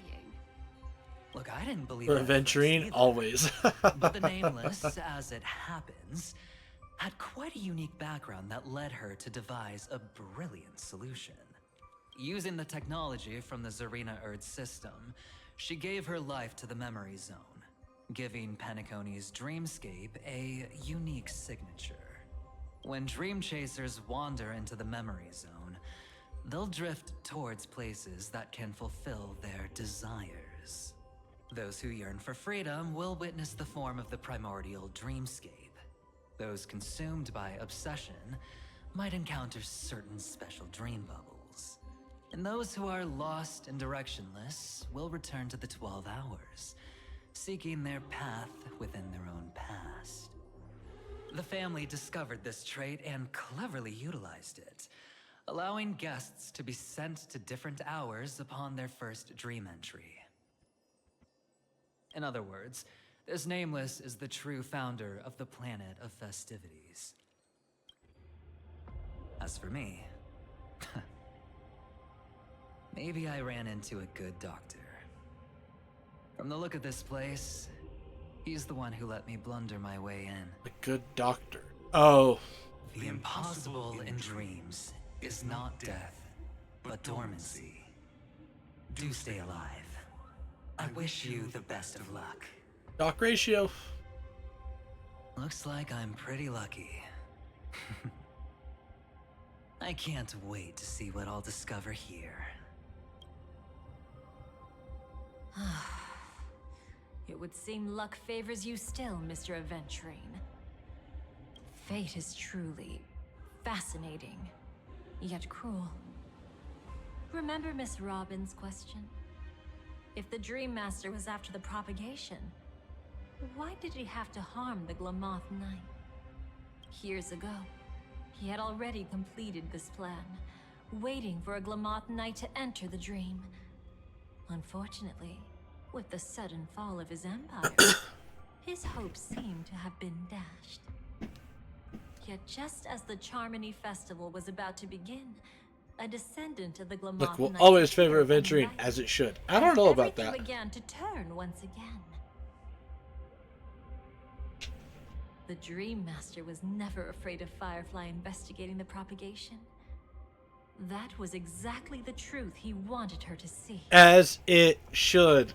Look, I didn't believe For it at first Aventurine, either. always. But the Nameless, as it happens, had quite a unique background that led her to devise a brilliant solution. Using the technology from the Zarina Erd system, she gave her life to the memory zone, giving Penacony's dreamscape a unique signature. When dream chasers wander into the memory zone, they'll drift towards places that can fulfill their desires. Those who yearn for freedom will witness the form of the primordial dreamscape. Those consumed by obsession might encounter certain special dream bubbles. And those who are lost and directionless will return to the 12 hours, seeking their path within their own past. The family discovered this trait and cleverly utilized it, allowing guests to be sent to different hours upon their first dream entry. In other words, this Nameless is the true founder of the planet of festivities. As for me, maybe I ran into a good doctor. From the look of this place, he's the one who let me blunder my way in. A good doctor. Oh. The impossible in dreams is not death, but dormancy. Do stay alive. I wish you the best of luck. Doc Ratio. Looks like I'm pretty lucky. I can't wait to see what I'll discover here. It would seem luck favors you still, Mr. Aventurine. Fate is truly fascinating, yet cruel. Remember Miss Robin's question? If the Dream Master was after the propagation, why did he have to harm the Glamoth Knight? Years ago, he had already completed this plan, waiting for a Glamoth Knight to enter the dream. Unfortunately, with the sudden fall of his empire, his hopes seem to have been dashed. Yet just as the Charmony Festival was about to begin, a descendant of the Glamoth Look, we'll Knight always favor appeared Aventurine, and as it should. I don't know about everything that. began to turn once again. The Dream Master was never afraid of Firefly investigating the propagation. That was exactly the truth he wanted her to see. As it should.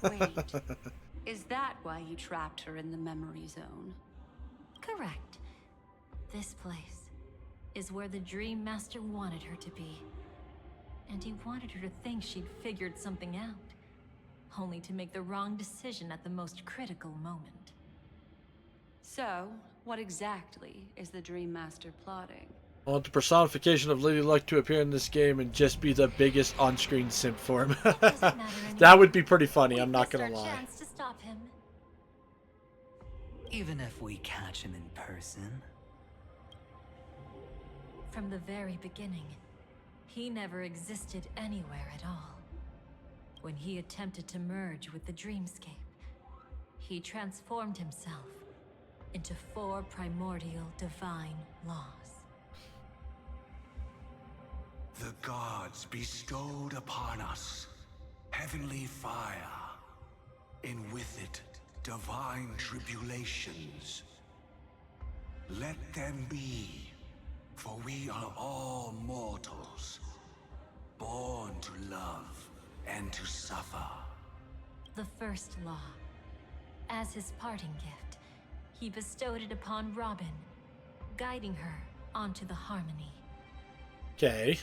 Wait, is that why you trapped her in the memory zone? Correct. This place is where the Dream Master wanted her to be. And he wanted her to think she'd figured something out, only to make the wrong decision at the most critical moment. So, what exactly is the Dream Master plotting? I want the personification of Lady Luck to appear in this game and just be the biggest on-screen simp for him. That would be pretty funny, I'm not gonna lie. Chance to stop him. Even if we catch him in person. From the very beginning, he never existed anywhere at all. When he attempted to merge with the dreamscape, he transformed himself into 4 primordial divine laws. The gods bestowed upon us heavenly fire, and with it, divine tribulations. Let them be, for we are all mortals, born to love and to suffer. The first law. As his parting gift, he bestowed it upon Robin, guiding her onto the harmony. Okay.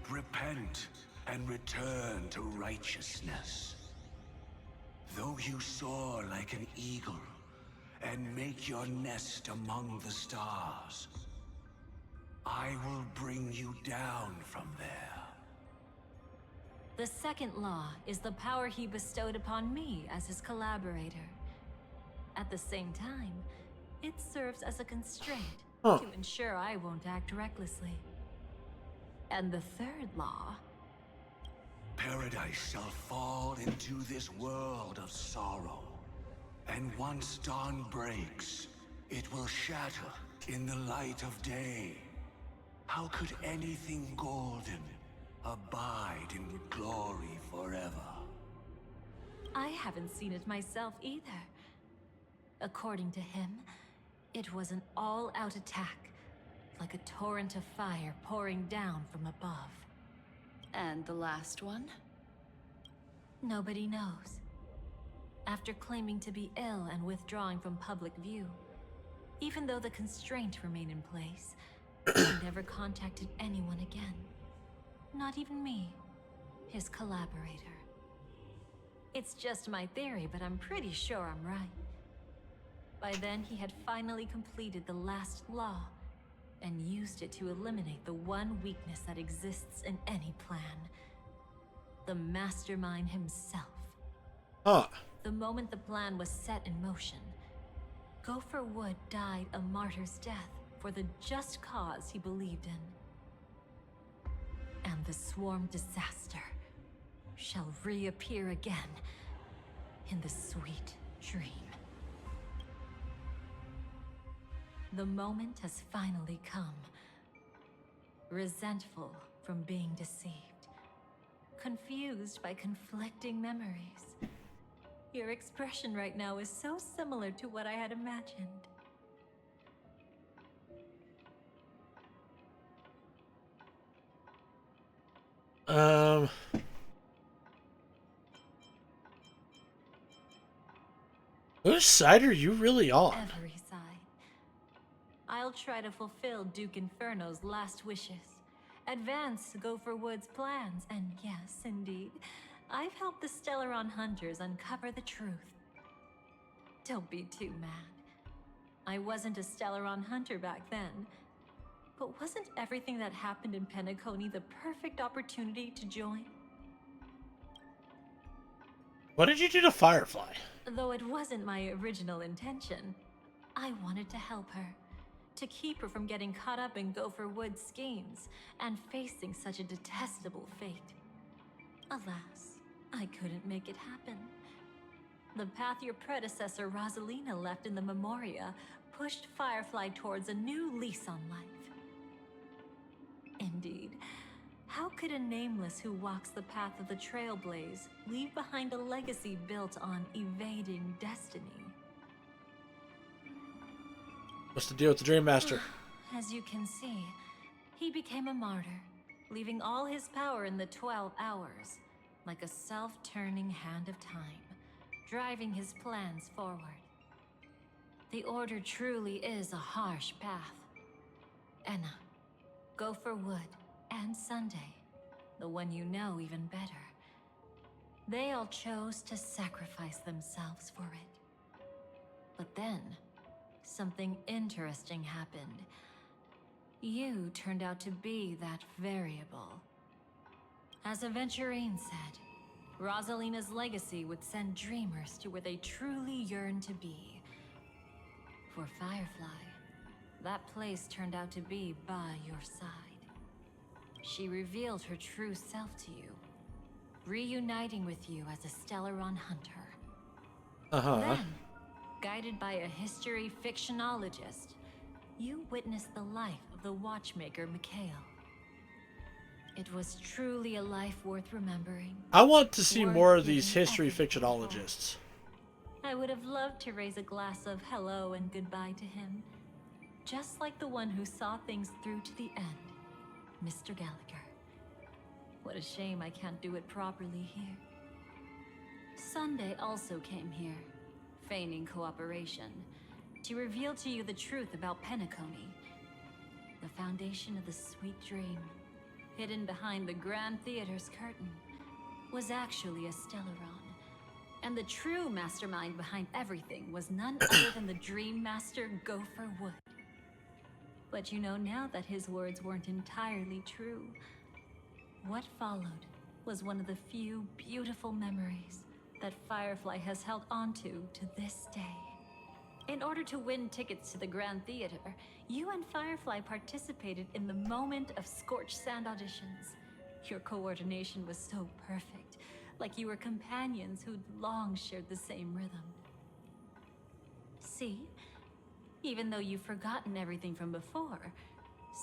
Repent and return to righteousness. Though you soar like an eagle and make your nest among the stars, I will bring you down from there. The second law is the power he bestowed upon me as his collaborator. At the same time, it serves as a constraint to ensure I won't act recklessly. And the third law... Paradise shall fall into this world of sorrow. And once dawn breaks, it will shatter in the light of day. How could anything golden abide in glory forever? I haven't seen it myself either. According to him, it was an all-out attack, like a torrent of fire pouring down from above. And the last one? Nobody knows. After claiming to be ill and withdrawing from public view, even though the constraint remained in place, he never contacted anyone again. Not even me, his collaborator. It's just my theory, but I'm pretty sure I'm right. By then, he had finally completed the last law, and used it to eliminate the one weakness that exists in any plan. The mastermind himself. The moment the plan was set in motion, Gopher Wood died a martyr's death for the just cause he believed in. And the swarm disaster shall reappear again in the sweet dream. The moment has finally come. Resentful from being deceived. Confused by conflicting memories. Your expression right now is so similar to what I had imagined. Whose side are you really on? Every side. I'll try to fulfill Duke Inferno's last wishes. Advance Gopher Wood's plans, and yes, indeed, I've helped the Stellaron hunters uncover the truth. Don't be too mad. I wasn't a Stellaron hunter back then. But wasn't everything that happened in Penacony the perfect opportunity to join? What did you do to Firefly? Though it wasn't my original intention, I wanted to help her. To keep her from getting caught up in Gopher Wood's schemes and facing such a detestable fate. Alas, I couldn't make it happen. The path your predecessor Rosalina left in the Memoria pushed Firefly towards a new lease on life. Indeed, how could a nameless who walks the path of the Trailblaze leave behind a legacy built on evading destiny? What's the deal with the Dream Master? As you can see, he became a martyr, leaving all his power in the 12 hours, like a self-turning hand of time, driving his plans forward. The Order truly is a harsh path. Enna, Gopher Wood, and Sunday, the one you know even better. They all chose to sacrifice themselves for it. But then, something interesting happened. You turned out to be that variable. As Aventurine said, Rosalina's legacy would send dreamers to where they truly yearn to be. For Firefly, that place turned out to be by your side. She revealed her true self to you, reuniting with you as a Stellaron hunter. Then, guided by a history fictionologist, you witnessed the life of the watchmaker Mikhail. It was truly a life worth remembering. I want to see Worth more of these giving history everything for. fictionologists. I would have loved to raise a glass of hello and goodbye to him, just like the one who saw things through to the end, Mr. Gallagher. What a shame I can't do it properly here. Sunday also came here, feigning cooperation, to reveal to you the truth about Penacony, the foundation of the sweet dream, hidden behind the Grand Theater's curtain, was actually a Stellaron. And the true mastermind behind everything was none other than the Dream Master Gopher Wood. But you know now that his words weren't entirely true. What followed was one of the few beautiful memories that Firefly has held onto to this day. In order to win tickets to the Grand Theater, you and Firefly participated in the moment of scorched sand auditions. Your coordination was so perfect, like you were companions who'd long shared the same rhythm. See? Even though you've forgotten everything from before,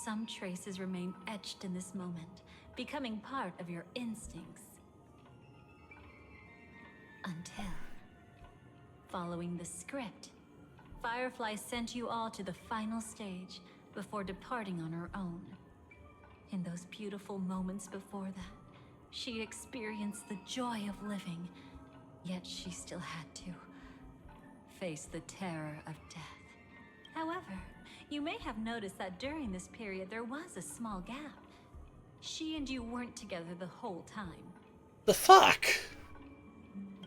some traces remain etched in this moment, becoming part of your instincts. Until, following the script, Firefly sent you all to the final stage before departing on her own. In those beautiful moments before that, she experienced the joy of living, yet she still had to face the terror of death. However, you may have noticed that during this period there was a small gap. She and you weren't together the whole time. The fuck?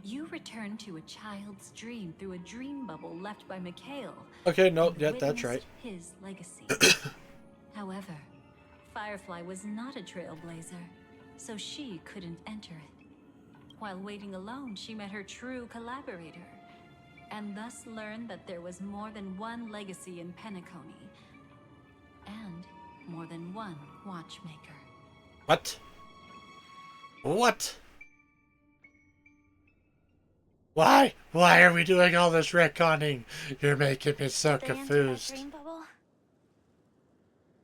You returned to a child's dream through a dream bubble left by Mikhail. Okay, no, and yeah, that's witnessed right. His legacy. However, Firefly was not a trailblazer, so she couldn't enter it. While waiting alone, she met her true collaborator, and thus learned that there was more than one legacy in Penacony, and more than one watchmaker. What? What? Why? Why are we doing all this retconning? You're making me so Did they enter that confused. dream bubble?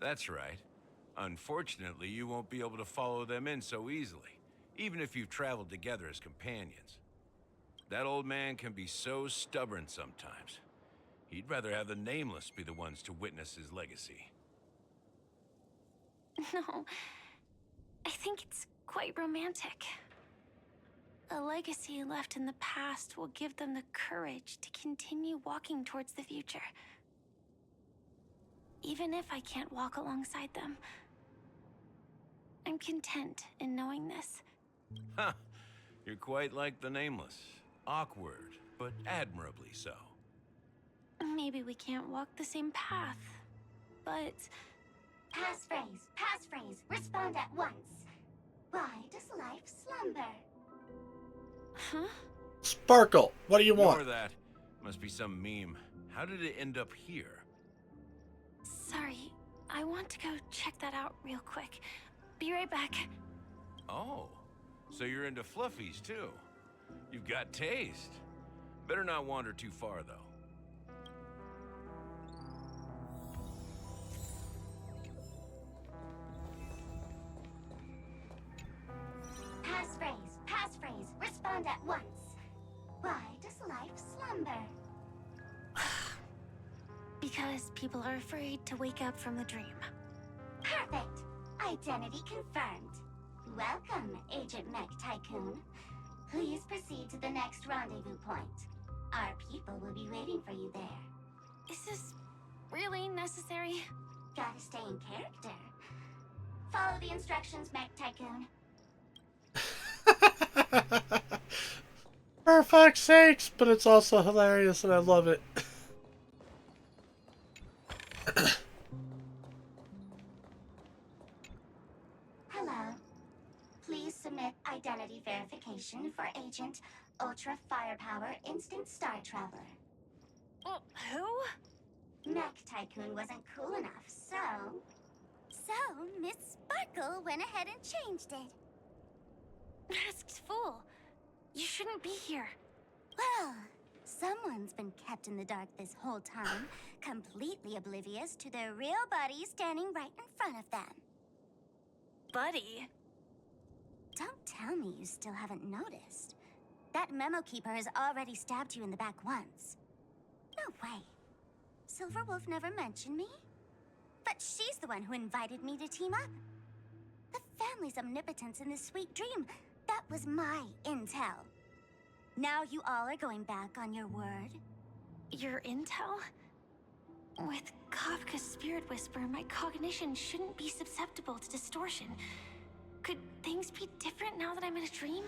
That's right. Unfortunately, you won't be able to follow them in so easily, even if you've traveled together as companions. That old man can be so stubborn sometimes. He'd rather have the Nameless be the ones to witness his legacy. No, I think it's quite romantic. A legacy left in the past will give them the courage to continue walking towards the future. Even if I can't walk alongside them, I'm content in knowing this. Ha! You're quite like the Nameless. Awkward, but admirably so. Maybe we can't walk the same path, but... Passphrase, respond at once. Why does life slumber? Huh? Sparkle, what do you Ignore want? that. Must be some meme. How did it end up here? Sorry, I want to go check that out real quick. Be right back. Oh, so you're into fluffies too. You've got taste. Better not wander too far though. Passphrase, respond at once. Why does life slumber? Because people are afraid to wake up from the dream. Perfect. Identity confirmed. Welcome, Agent Mech Tycoon. Please proceed to the next rendezvous point. Our people will be waiting for you there. Is this really necessary? Gotta stay in character. Follow the instructions, Mech Tycoon. For fuck's sakes, but it's also hilarious and I love it. position for Agent Ultra Firepower Instant Star Traveler. Who? Mech Tycoon wasn't cool enough, so... So, Miss Sparkle went ahead and changed it. Masked fool. You shouldn't be here. Well, someone's been kept in the dark this whole time, completely oblivious to their real body standing right in front of them. Buddy. Don't tell me you still haven't noticed. That memo keeper has already stabbed you in the back once. No way. Silverwolf never mentioned me? But she's the one who invited me to team up. The family's omnipotence in this sweet dream, that was my intel. Now you all are going back on your word? Your intel? With Kafka's spirit whisper, my cognition shouldn't be susceptible to distortion. Could things be different now that I'm in a dream?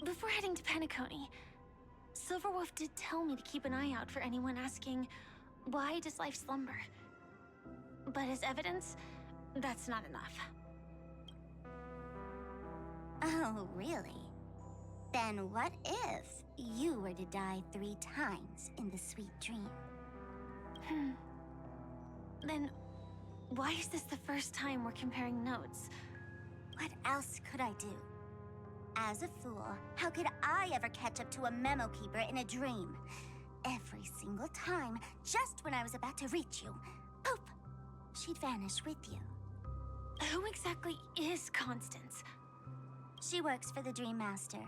Before heading to Penacony, Silverwolf did tell me to keep an eye out for anyone asking, why does life slumber? But as evidence, that's not enough. Oh, really? Then what if you were to die 3 times in the sweet dream? Then, why is this the first time we're comparing notes? What else could I do? As a fool, how could I ever catch up to a memo keeper in a dream? Every single time, just when I was about to reach you, poof, she'd vanish with you. Who exactly is Constance? She works for the Dream Master,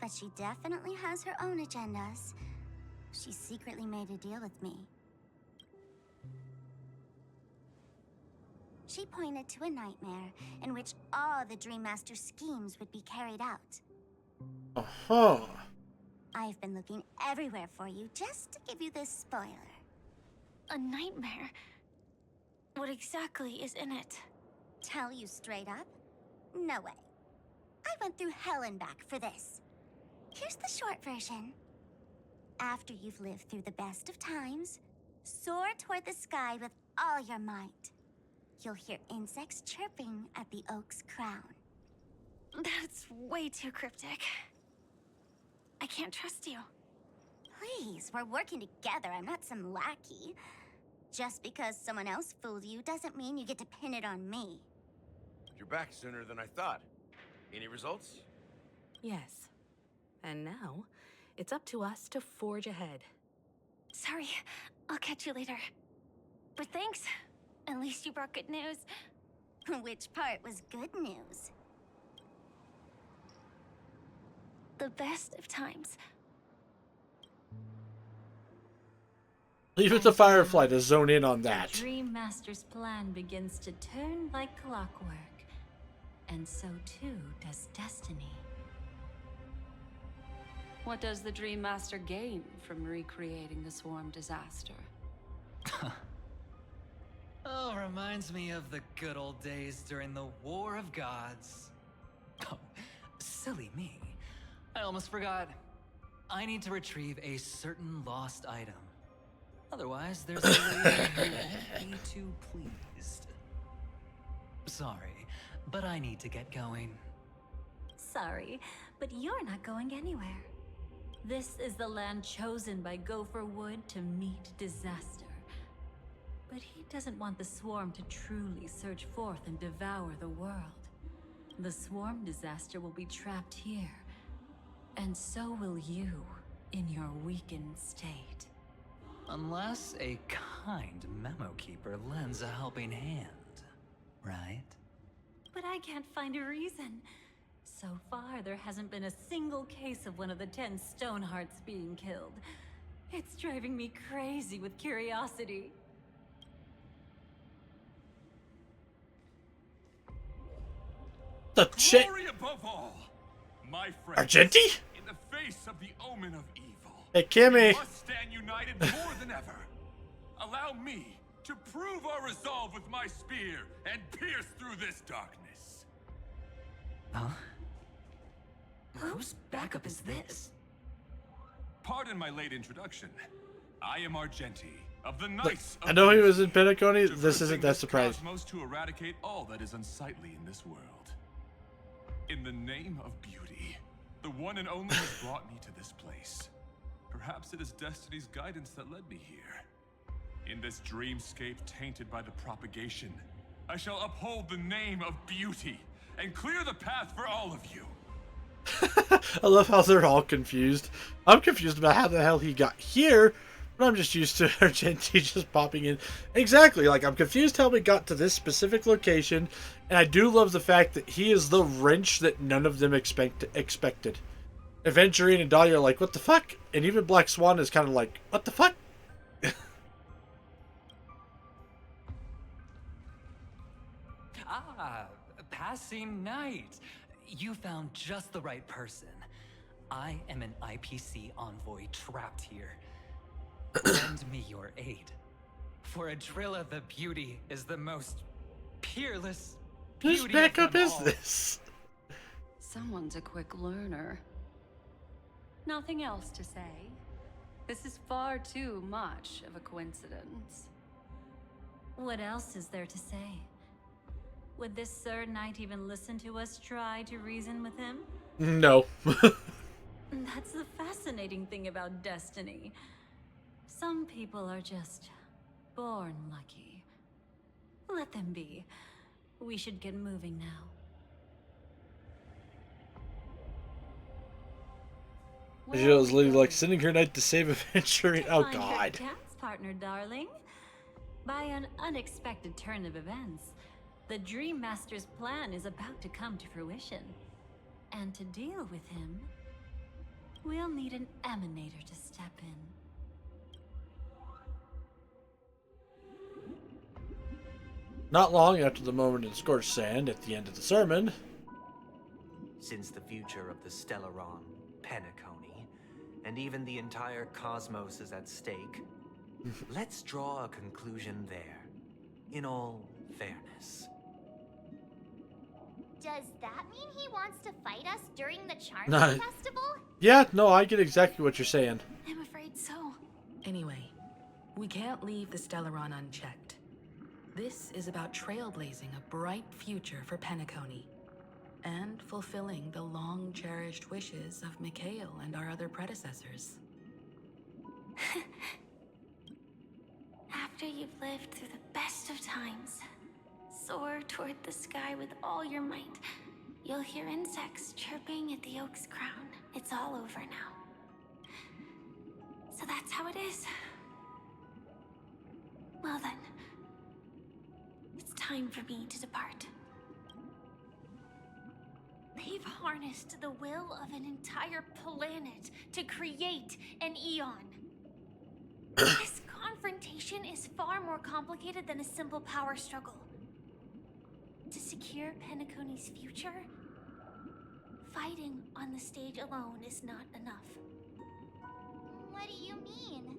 but she definitely has her own agendas. She secretly made a deal with me. She pointed to a nightmare in which all the Dream Master schemes would be carried out. Uh-huh. I've been looking everywhere for you just to give you this spoiler. A nightmare? What exactly is in it? Tell you straight up? No way. I went through hell and back for this. Here's the short version. After you've lived through the best of times, soar toward the sky with all your might. You'll hear insects chirping at the oak's crown. That's way too cryptic. I can't trust you. Please, we're working together. I'm not some lackey. Just because someone else fooled you doesn't mean you get to pin it on me. You're back sooner than I thought. Any results? Yes. And now, it's up to us to forge ahead. Sorry, I'll catch you later. But thanks. At least you brought good news. Which part was good news? The best of times. Leave it to Firefly to zone in on that. The Dream Master's plan begins to turn like clockwork, and so too does destiny. What does the Dream Master gain from recreating the swarm disaster? Oh, reminds me of the good old days during the War of Gods. Oh, silly me. I almost forgot. I need to retrieve a certain lost item. Otherwise, there's a lady who won't be too pleased. Sorry, but I need to get going. Sorry, but you're not going anywhere. This is the land chosen by Gopher Wood to meet disaster. But he doesn't want the swarm to truly surge forth and devour the world. The swarm disaster will be trapped here, and so will you in your weakened state. Unless a kind memo keeper lends a helping hand, right? But I can't find a reason. So far, there hasn't been a single case of one of the 10 Stonehearts being killed. It's driving me crazy with curiosity. The shit. Glory above all, my friend. Argenti? In the face of the omen of evil. Hey, Kimmy. We must stand united more than ever. Allow me to prove our resolve with my spear and pierce through this darkness. Huh? Whose backup is this? Pardon my late introduction. I am Argenti of the Knights of I know he was in Beauty, Penacony. This isn't traversing that this surprising. cosmos to eradicate all that is unsightly in this world. In the name of beauty, The one and only has brought me to this place. Perhaps it is Destiny's guidance that led me here. In this dreamscape tainted by the propagation, I shall uphold the name of beauty and clear the path for all of you. I love how they're all confused. I'm confused about how the hell he got here, but I'm just used to Argenti just popping in. Exactly, like I'm confused how we got to this specific location, and I do love the fact that he is the wrench that none of them expected. Aventurine and Dahlia are like, what the fuck? And even Black Swan is kind of like, what the fuck? Ah, passing night. You found just the right person. I am an IPC envoy trapped here. Lend me your aid. For Adrilla, the beauty is the most peerless beauty Whose backup of them is all. this? Someone's a quick learner. Nothing else to say. This is far too much of a coincidence. What else is there to say? Would this Sir Knight even listen to us try to reason with him? No. That's the fascinating thing about destiny. Some people are just born lucky. Let them be. We should get moving now. Jill's literally like sending her knight to save Aventurine. Oh Find your god. dance partner, darling. By an unexpected turn of events, the Dream Master's plan is about to come to fruition. And to deal with him, we'll need an emanator to step in. Not long after the moment in scorched sand at the end of the sermon. Since the future of the Stellaron, Penacony, and even the entire cosmos is at stake, let's draw a conclusion there, in all fairness. Does that mean he wants to fight us during the Charm No. Festival? Yeah, no, I get exactly what you're saying. I'm afraid so. Anyway, we can't leave the Stellaron unchecked. This is about trailblazing a bright future for Penacony, and fulfilling the long-cherished wishes of Mikhail and our other predecessors. After you've lived through the best of times, soar toward the sky with all your might. You'll hear insects chirping at the oak's crown. It's all over now. So that's how it is. Well then, it's time for me to depart. They've harnessed the will of an entire planet to create an eon. This confrontation is far more complicated than a simple power struggle. To secure Penacony's future, fighting on the stage alone is not enough. What do you mean?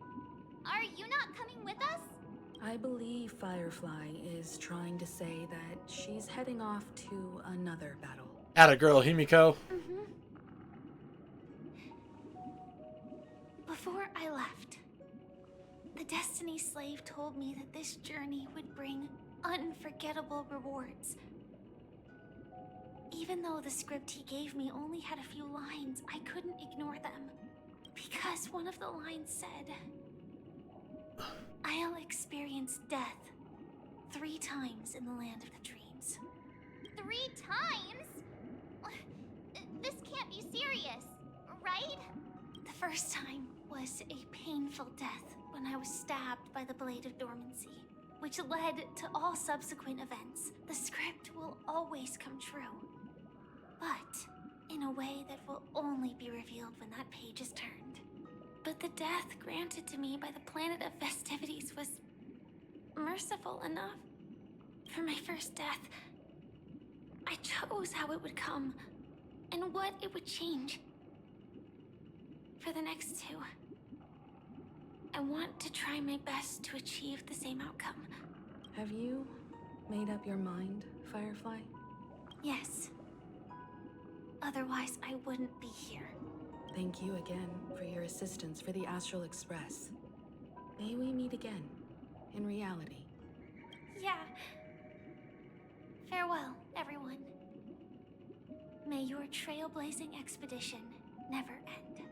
Are you not coming with us? I believe Firefly is trying to say that she's heading off to another battle. Atta girl, Himiko. Before I left, the Destiny Slave told me that this journey would bring unforgettable rewards. Even though the script he gave me only had a few lines, I couldn't ignore them. Because one of the lines said, I'll experience death 3 times in the land of the dreams. 3 times? This can't be serious, right? The first time was a painful death when I was stabbed by the Blade of Dormancy, which led to all subsequent events. The script will always come true, but in a way that will only be revealed when that page is turned. But the death granted to me by the planet of festivities was merciful enough. For my first death, I chose how it would come and what it would change. For the next 2, I want to try my best to achieve the same outcome. Have you made up your mind, Firefly? Yes. Otherwise, I wouldn't be here. Thank you again for your assistance for the Astral Express. May we meet again, in reality. Yeah. Farewell, everyone. May your trailblazing expedition never end.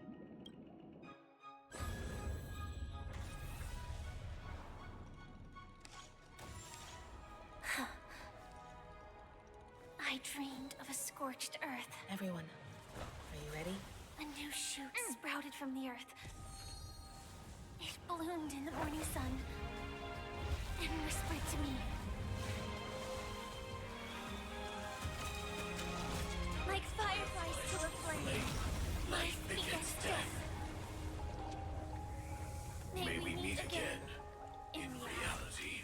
I dreamed of a scorched earth. Everyone, are you ready? A new shoot sprouted from the earth. It bloomed in the morning sun and whispered to me. Like fireflies to a flame, life begets death. May we meet again in reality.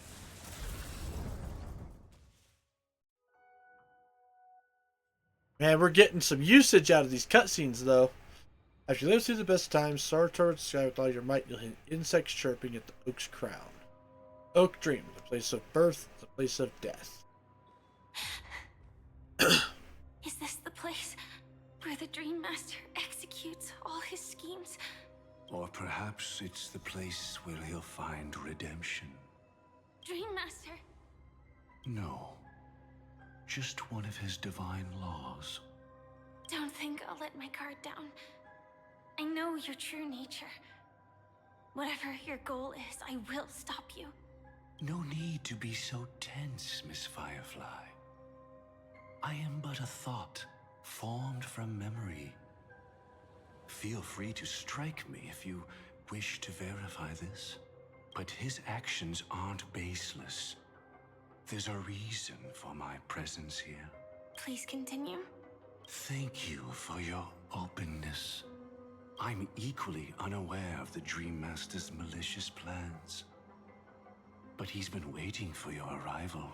Man, we're getting some usage out of these cutscenes, though. As you live through the best times, soar towards the sky with all your might, you'll hear insects chirping at the oak's crown. Oak Dream, the place of birth, the place of death. Is this the place where the Dream Master executes all his schemes? Or perhaps it's the place where he'll find redemption. Dream Master? No. Just one of his divine laws. Don't think I'll let my guard down. I know your true nature. Whatever your goal is, I will stop you. No need to be so tense, Miss Firefly. I am but a thought, formed from memory. Feel free to strike me if you wish to verify this. But his actions aren't baseless. There's a reason for my presence here. Please continue. Thank you for your openness. I'm equally unaware of the Dream Master's malicious plans. But he's been waiting for your arrival.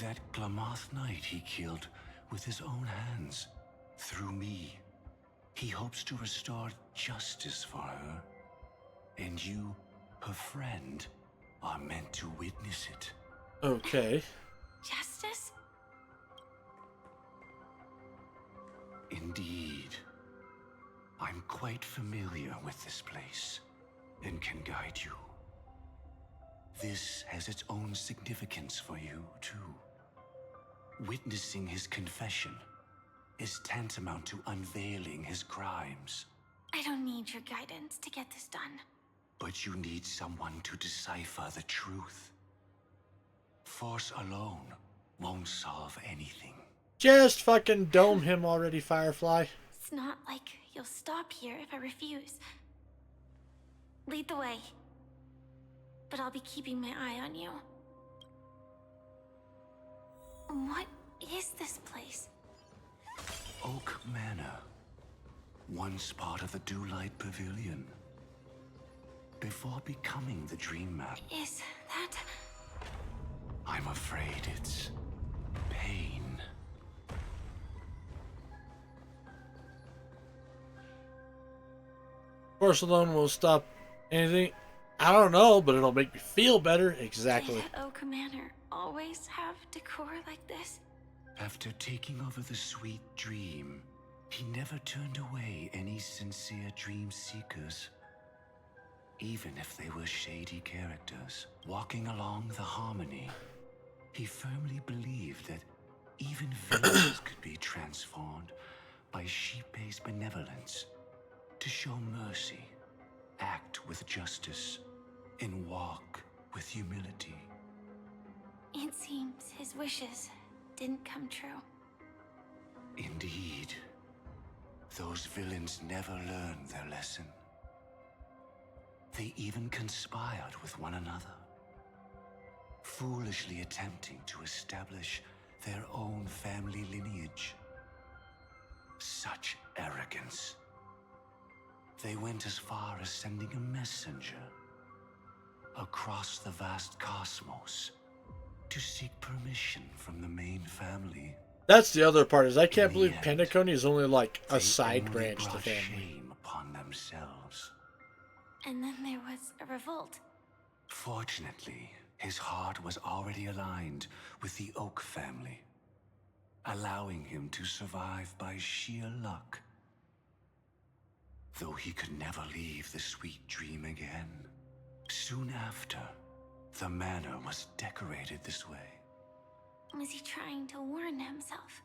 That Glamoth Knight he killed with his own hands, through me. He hopes to restore justice for her. And you, her friend, are meant to witness it. Okay. Justice? Indeed. I'm quite familiar with this place, and can guide you. This has its own significance for you, too. Witnessing his confession is tantamount to unveiling his crimes. I don't need your guidance to get this done. But you need someone to decipher the truth. Force alone won't solve anything. Just fucking dome him already, Firefly. It's not like you'll stop here if I refuse. Lead the way. But I'll be keeping my eye on you. What is this place? Oak Manor. Once part of the Dewlight Pavilion. Before becoming the Dream Map. Is that... I'm afraid it's... pain. Force alone will stop anything. I don't know, but it'll make me feel better. Exactly. Did Oak Manor always have decor like this? After taking over the sweet dream, he never turned away any sincere dream seekers. Even if they were shady characters, walking along the harmony. He firmly believed that even villains could be transformed by sheep-based benevolence to show mercy, act with justice, and walk with humility. It seems his wishes didn't come true. Indeed. Those villains never learned their lesson. They even conspired with one another, foolishly attempting to establish their own family lineage. Such arrogance. They went as far as sending a messenger across the vast cosmos to seek permission from the main family. That's the other part, is I can't believe end, Penacony is only like a they side only branch to brought family. shame upon themselves. And then there was a revolt. Fortunately, his heart was already aligned with the Oak family, allowing him to survive by sheer luck. Though he could never leave the sweet dream again. Soon after, the manor was decorated this way. Was he trying to warn himself?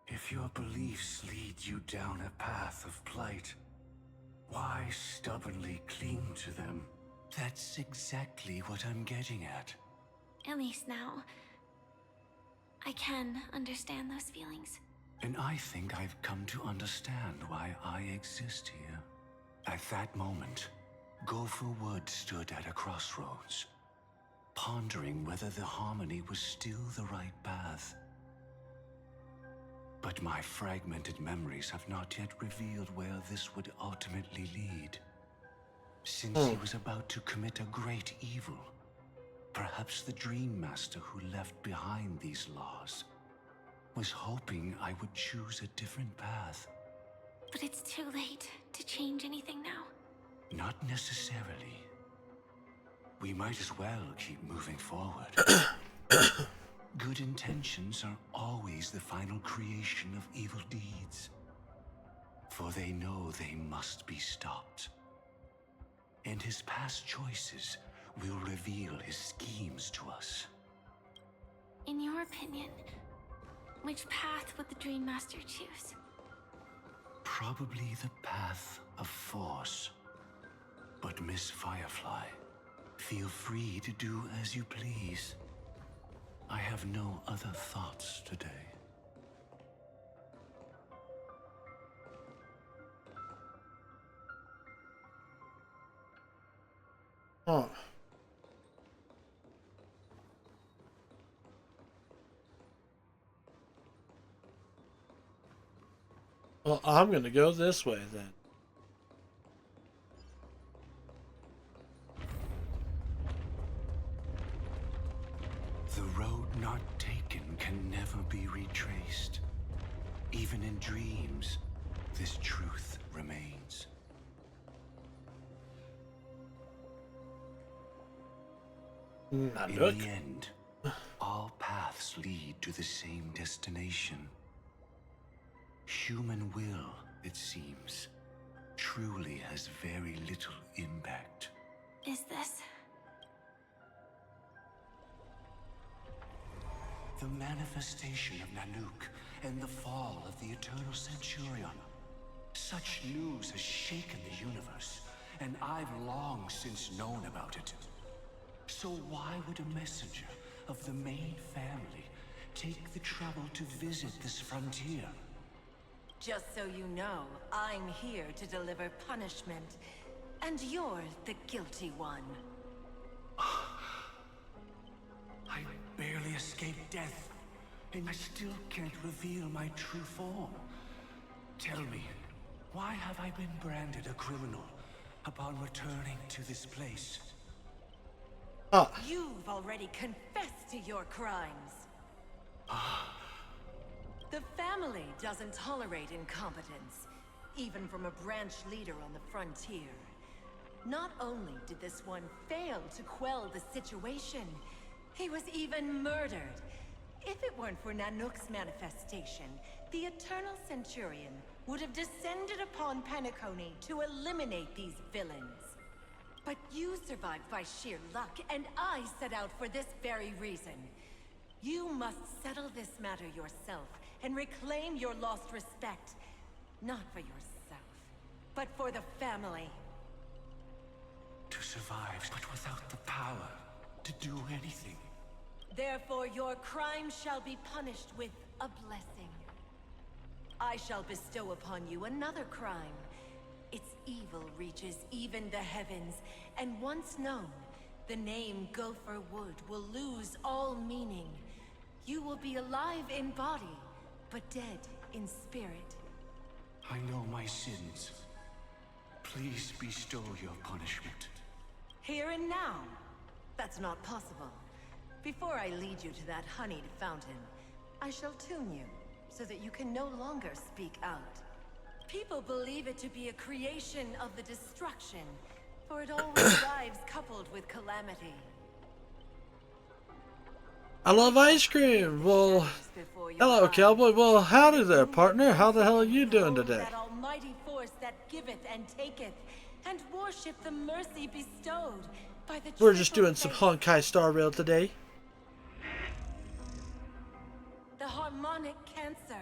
If your beliefs lead you down a path of plight, why stubbornly cling to them? That's exactly what I'm getting at. At least now, I can understand those feelings. And I think I've come to understand why I exist here. At that moment, Gopher Wood stood at a crossroads, pondering whether the harmony was still the right path. But my fragmented memories have not yet revealed where this would ultimately lead. Since he was about to commit a great evil, perhaps the Dream Master who left behind these laws was hoping I would choose a different path. But it's too late to change anything now. Not necessarily. We might as well keep moving forward. Good intentions are always the final creation of evil deeds, for they know they must be stopped. And his past choices will reveal his schemes to us. In your opinion, which path would the Dream Master choose? Probably the path of force. But Miss Firefly, feel free to do as you please. I have no other thoughts today. Huh. Well, I'm gonna go this way then. The road not taken can never be retraced. Even in dreams, this truth remains. In the end, all paths lead to the same destination. Human will, it seems, truly has very little impact. Is this? The manifestation of Nanook and the fall of the Eternal Centurion. Such news has shaken the universe, and I've long since known about it. So why would a messenger of the main family take the trouble to visit this frontier? Just so you know, I'm here to deliver punishment, and you're the guilty one. I barely escaped death, and I still can't reveal my true form. Tell me, why have I been branded a criminal upon returning to this place? You've already confessed to your crimes. The family doesn't tolerate incompetence, even from a branch leader on the frontier. Not only did this one fail to quell the situation, he was even murdered. If it weren't for Nanook's manifestation, the Eternal Centurion would have descended upon Penacony to eliminate these villains. But you survived by sheer luck, and I set out for this very reason. You must settle this matter yourself and reclaim your lost respect. Not for yourself, but for the family. To survive, but without the power to do anything. Therefore, your crime shall be punished with a blessing. I shall bestow upon you another crime. Its evil reaches even the heavens, and once known, the name Gopher Wood will lose all meaning. You will be alive in body, but dead in spirit. I know my sins. Please bestow your punishment. Here and now? That's not possible. Before I lead you to that honeyed fountain, I shall tune you, so that you can no longer speak out. People believe it to be a creation of the destruction, for it always arrives coupled with calamity. I love ice cream. Well, hello, cowboy. Well, howdy there, partner. How the hell are you doing today? That almighty force that giveth and taketh, and worship the mercy bestowed by the. We're just doing some Honkai Star Rail today. The harmonic cancer,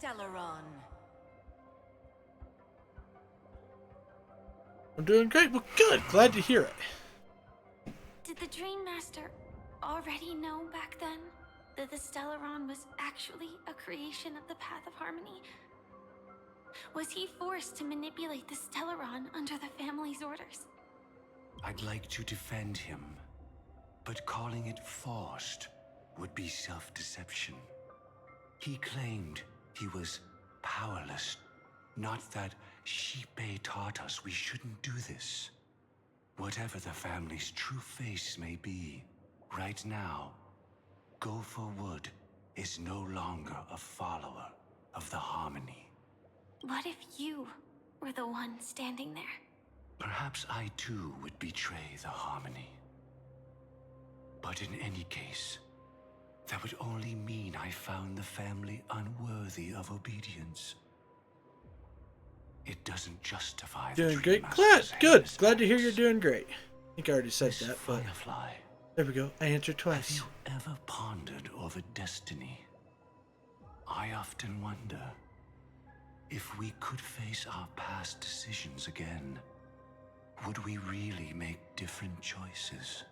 Stellaron. I'm doing great. Well, good. Glad to hear it. Did the Dream Master already know back then that the Stellaron was actually a creation of the Path of Harmony? Was he forced to manipulate the Stellaron under the family's orders? I'd like to defend him, but calling it forced would be self-deception. He claimed he was powerless, not that Shipe taught us we shouldn't do this. Whatever the family's true face may be, right now, Go for Wood is no longer a follower of the Harmony. What if you were the one standing there? Perhaps I too would betray the Harmony. But in any case, that would only mean I found the family unworthy of obedience. It doesn't justify the Doing great. Dreammaster's Good. heinous Glad to hear acts. you're doing great. I think I already said Miss that, but Firefly, there we go. I answered have twice. you ever pondered over destiny? I often wonder if we could face our past decisions again, would we really make different choices?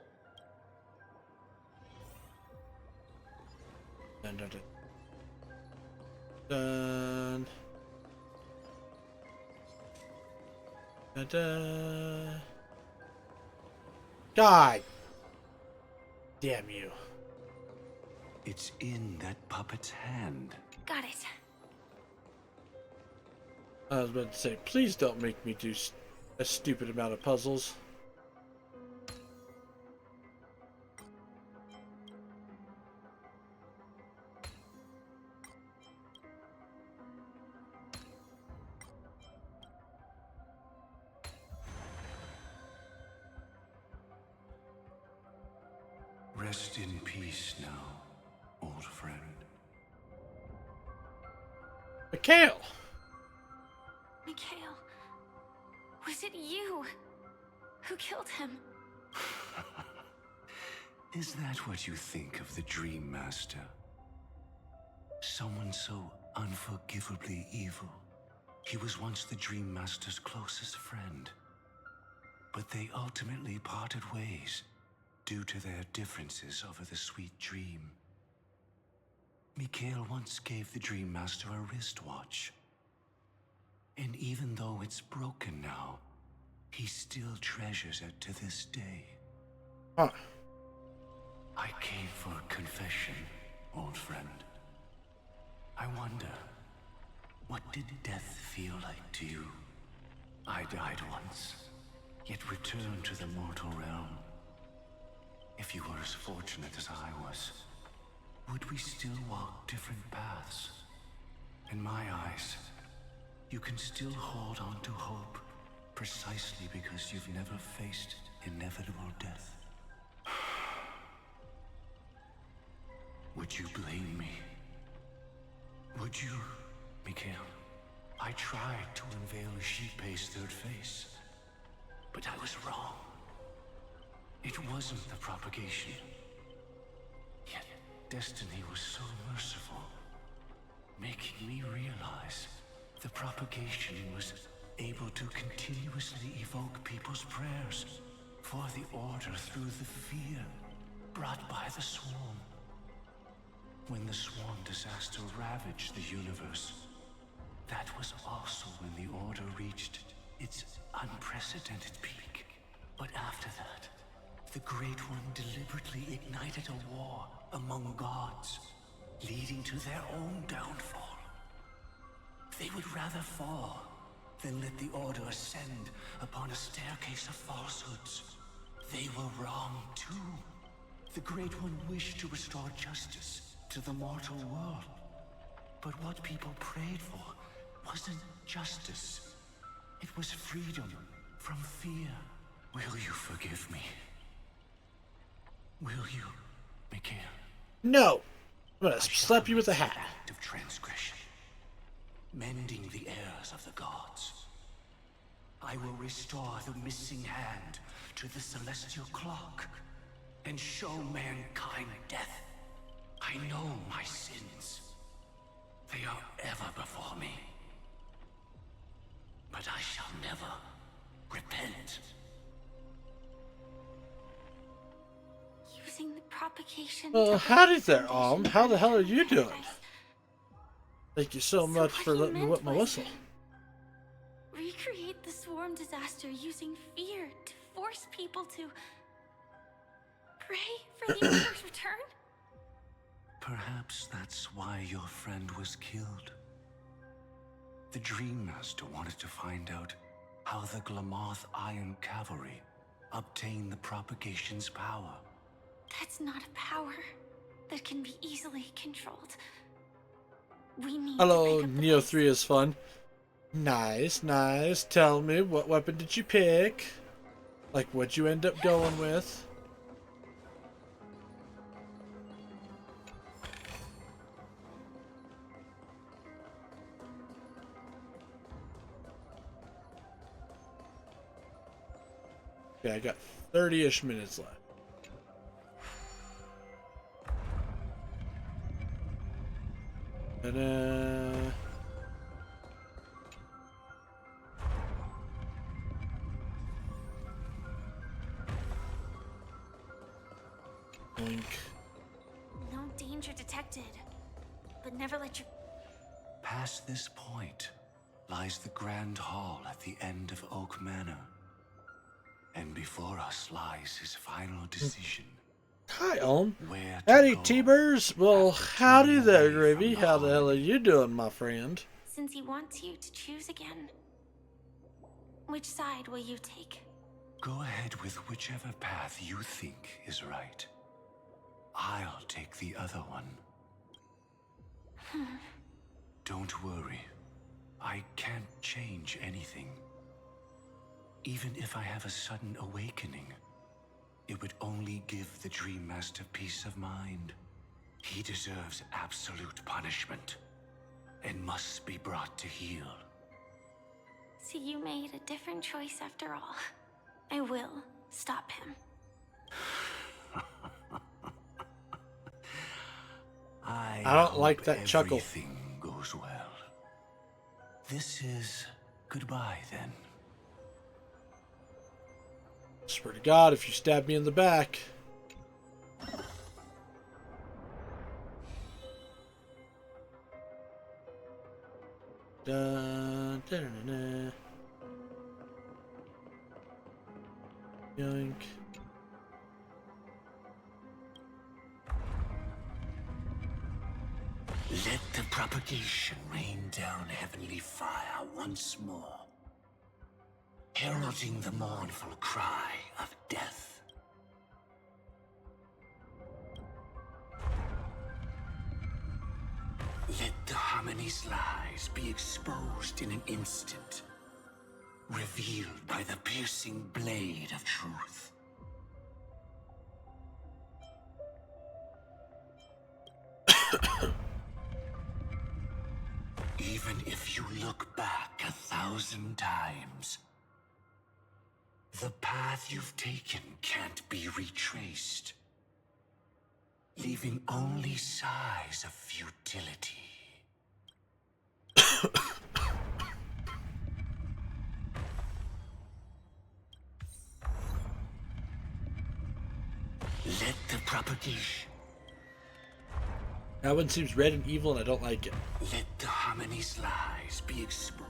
Dun, dun, dun. Dun, dun. God damn you. It's in that puppet's hand. Got it. I was about to say, please don't make me do a stupid amount of puzzles. Rest in peace now, old friend. Mikhail! Mikhail, was it you who killed him? Is that what you think of the Dream Master? Someone so unforgivably evil. He was once the Dream Master's closest friend. But they ultimately parted ways due to their differences over the sweet dream. Mikhail once gave the Dream Master a wristwatch. And even though it's broken now, he still treasures it to this day. Huh. I came for a confession, old friend. I wonder, what did death feel like to you? I died once, yet returned to the mortal realm. If you were as fortunate as I was, would we still walk different paths? In my eyes, you can still hold on to hope, precisely because you've never faced inevitable death. Would you blame me? Would you, Mikhail? I tried to unveil Shipe's third face, but I was wrong. It wasn't the propagation. Yet destiny was so merciful, making me realize the propagation was able to continuously evoke people's prayers for the Order through the fear brought by the Swarm. When the Swarm disaster ravaged the universe, that was also when the Order reached its unprecedented peak. But after that, the Great One deliberately ignited a war among gods, leading to their own downfall. They would rather fall than let the Order ascend upon a staircase of falsehoods. They were wrong too. The Great One wished to restore justice to the mortal world. But what people prayed for wasn't justice. It was freedom from fear. Will you forgive me? Will you, Mikhail? No! I'm gonna slap you with a hat. Act of transgression, mending the errors of the gods. I will restore the missing hand to the celestial clock and show mankind death. I know my sins. They are ever before me. But I shall never repent. Using the propagation. Well, howdy there, How the hell are you doing? Thank you so much for letting me whip my whistle. Recreate the swarm disaster using fear to force people to pray for the Emperor's return? Perhaps that's why your friend was killed. The Dream Master wanted to find out how the Glamoth Iron Cavalry obtained the propagation's power. That's not a power that can be easily controlled. We need Hello, to Neo 3 is fun. Nice, nice. Tell me, what weapon did you pick? Like, what'd you end up going with? Okay, I got 30-ish minutes left. Ta-da. Boink. No danger detected, but never let your... Past this point lies the Grand Hall at the end of Oak Manor. And before us lies his final decision. Hi, Ohm. Where to Howdy, go T-Birds. Well, howdy there, Gravy. from the How the hell are you doing, my friend? Since he wants you to choose again, which side will you take? Go ahead with whichever path you think is right. I'll take the other one. Don't worry. I can't change anything. Even if I have a sudden awakening, it would only give the Dream Master peace of mind. He deserves absolute punishment and must be brought to heel. So you made a different choice after all. I will stop him. I don't like hope that chuckle. Everything goes well. This is goodbye then. Swear to God, if you stab me in the back. Dun, dun, dun, dun. Yoink. Let the propagation rain down heavenly fire once more, heralding the mournful cry of death. Let the harmony's lies be exposed in an instant, revealed by the piercing blade of truth. Even if you look back 1,000 times, the path you've taken can't be retraced, leaving only sighs of futility. Let the propagation. That one seems red and evil and I don't like it. Let the harmony's lies be exposed.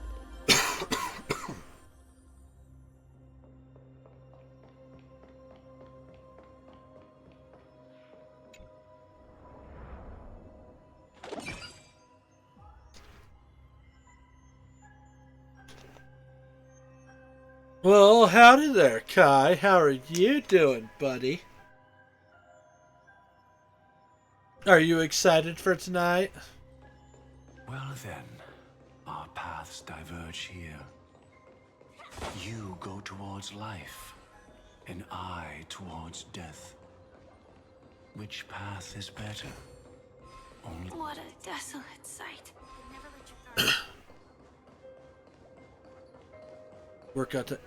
Well, howdy there, Kai. How are you doing, buddy? Are you excited for tonight? Well then, our paths diverge here. You go towards life, and I towards death. Which path is better? Only... What a desolate sight. Never let your guard. Work out the...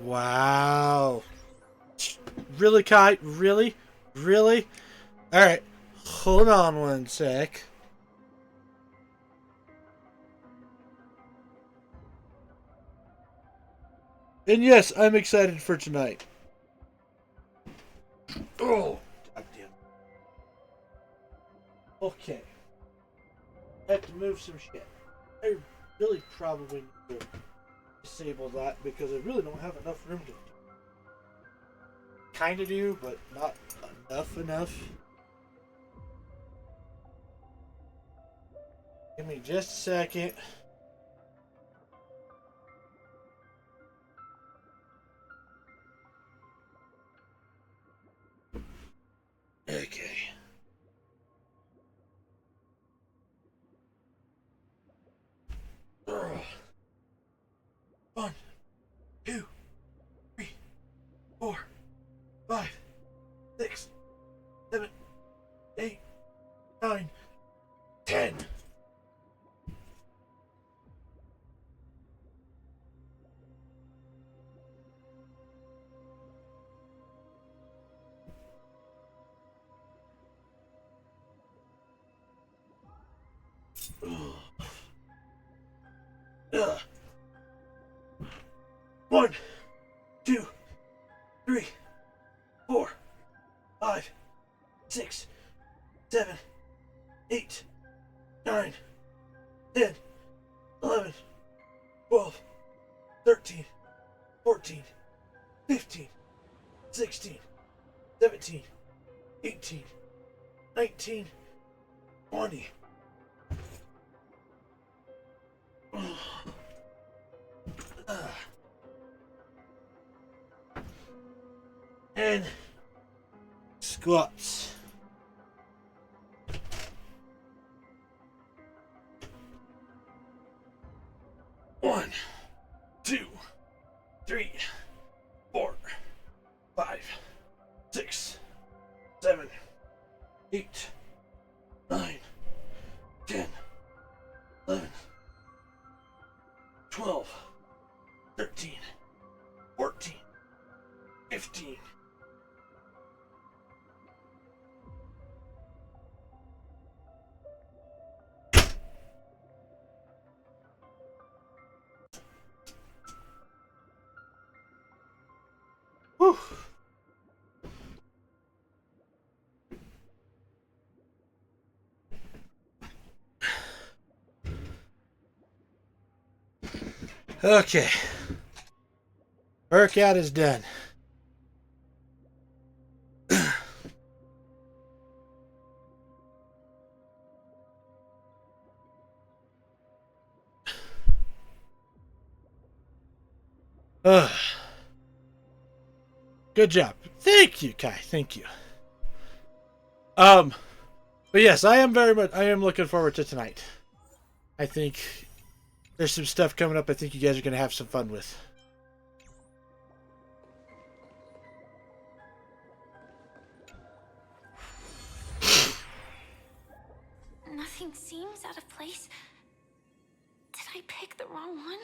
Wow. Really, Kai? Really? Really? Alright. Hold on one sec. And yes, I'm excited for tonight. Oh, goddamn. Okay. I have to move some shit. I really probably need to disable that because I really don't have enough room to kind of do, but not enough. Give me just a second. Okay. Ugh. 1, 2, 3, 4, 5, 6, 7, 8, 9, 10. Ugh. 1, 2, 3, 4, 5, 6, 7, 8, 9, 10, 11, 12, 13, 14, 15, 16, 17, 18, 19, 20. And squats. One, 2, 3, 4, 5, 6, 7, 8, 9, 10, 11, 12, 13, 14, 15. Whew. Okay. Workout is done. Good job. Thank you, Kai. Thank you. But yes, I am looking forward to tonight. I think there's some stuff coming up I think you guys are going to have some fun with. Nothing seems out of place. Did I pick the wrong one?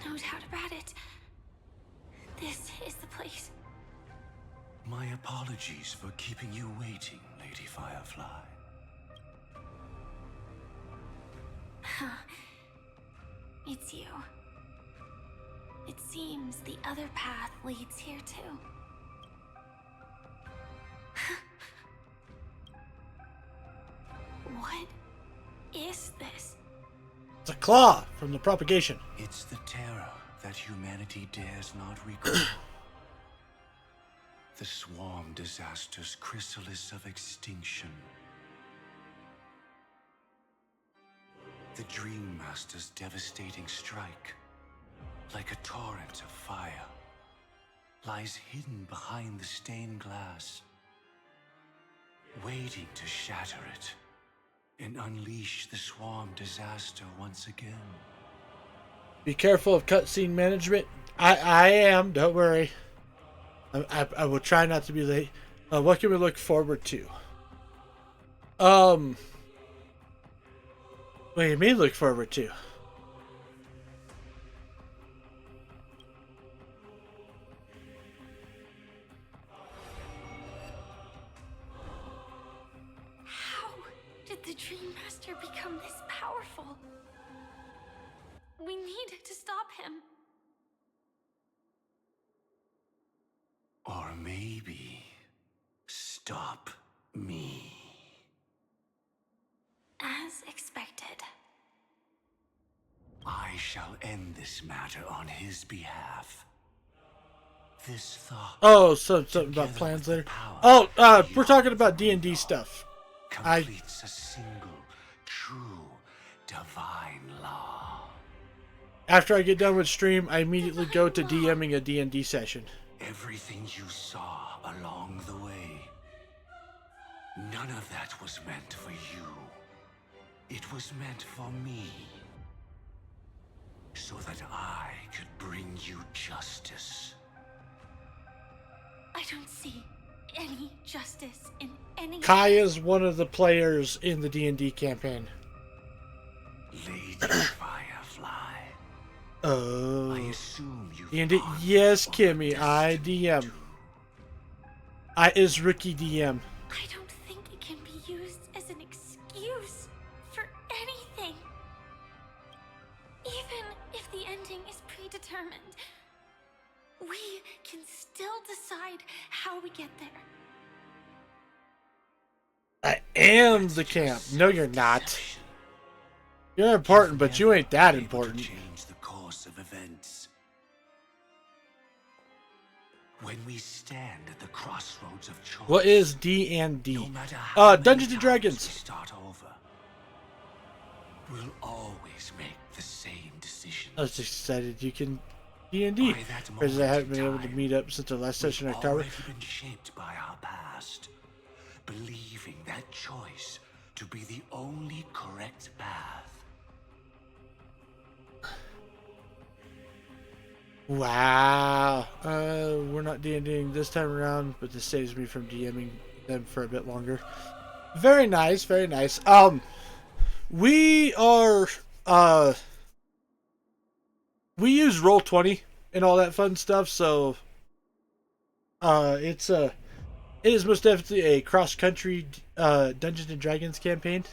No doubt about it. This is the place. My apologies for keeping you waiting, Lady Firefly. It's you. It seems the other path leads here too. What is this? It's a claw from the propagation. It's the terror that humanity dares not recall. The swarm disaster's chrysalis of extinction. The Dream Master's devastating strike, like a torrent of fire, lies hidden behind the stained glass, waiting to shatter it and unleash the swarm disaster once again. Be careful of cutscene management. I am. Don't worry. I will try not to be late. What can we look forward to? What do you mean look forward to? How did the Dream Master become this powerful? We need to stop him. Or maybe stop me. As expected. I shall end this matter on his behalf. This thought. Oh, something about plans later. Oh, we're talking about D&D stuff. Completes a single, true, divine law. After I get done with stream, I immediately go to DMing a D&D session. Everything you saw along the way, none of that was meant for you. It was meant for me. So that I could bring you justice. I don't see any justice in any... Kai is one of the players in the D&D campaign. Lady Firefly. Oh. I assume you. D&D. Yes, Kimmy. I DM. I is rookie DM. I don't think it can be used as an excuse for anything. Even if the ending is predetermined, we can still decide how we get there. I am the camp. No, you're not. You're important, but you ain't that important. Change the course of events. When we stand at the crossroads of choice. What is D&D? No matter how Dungeons many and Dragons. times we start over, we'll always make the same decision. I was just excited you can D&D. Because I haven't been able to meet up since the last session in October. We've already been shaped by our past, believing that choice to be the only correct path. Wow. We're not D&Ding this time around, but this saves me from DMing them for a bit longer. Very nice, very nice. We are, we use Roll20 and all that fun stuff, so, it is most definitely a cross-country, Dungeons and Dragons campaign.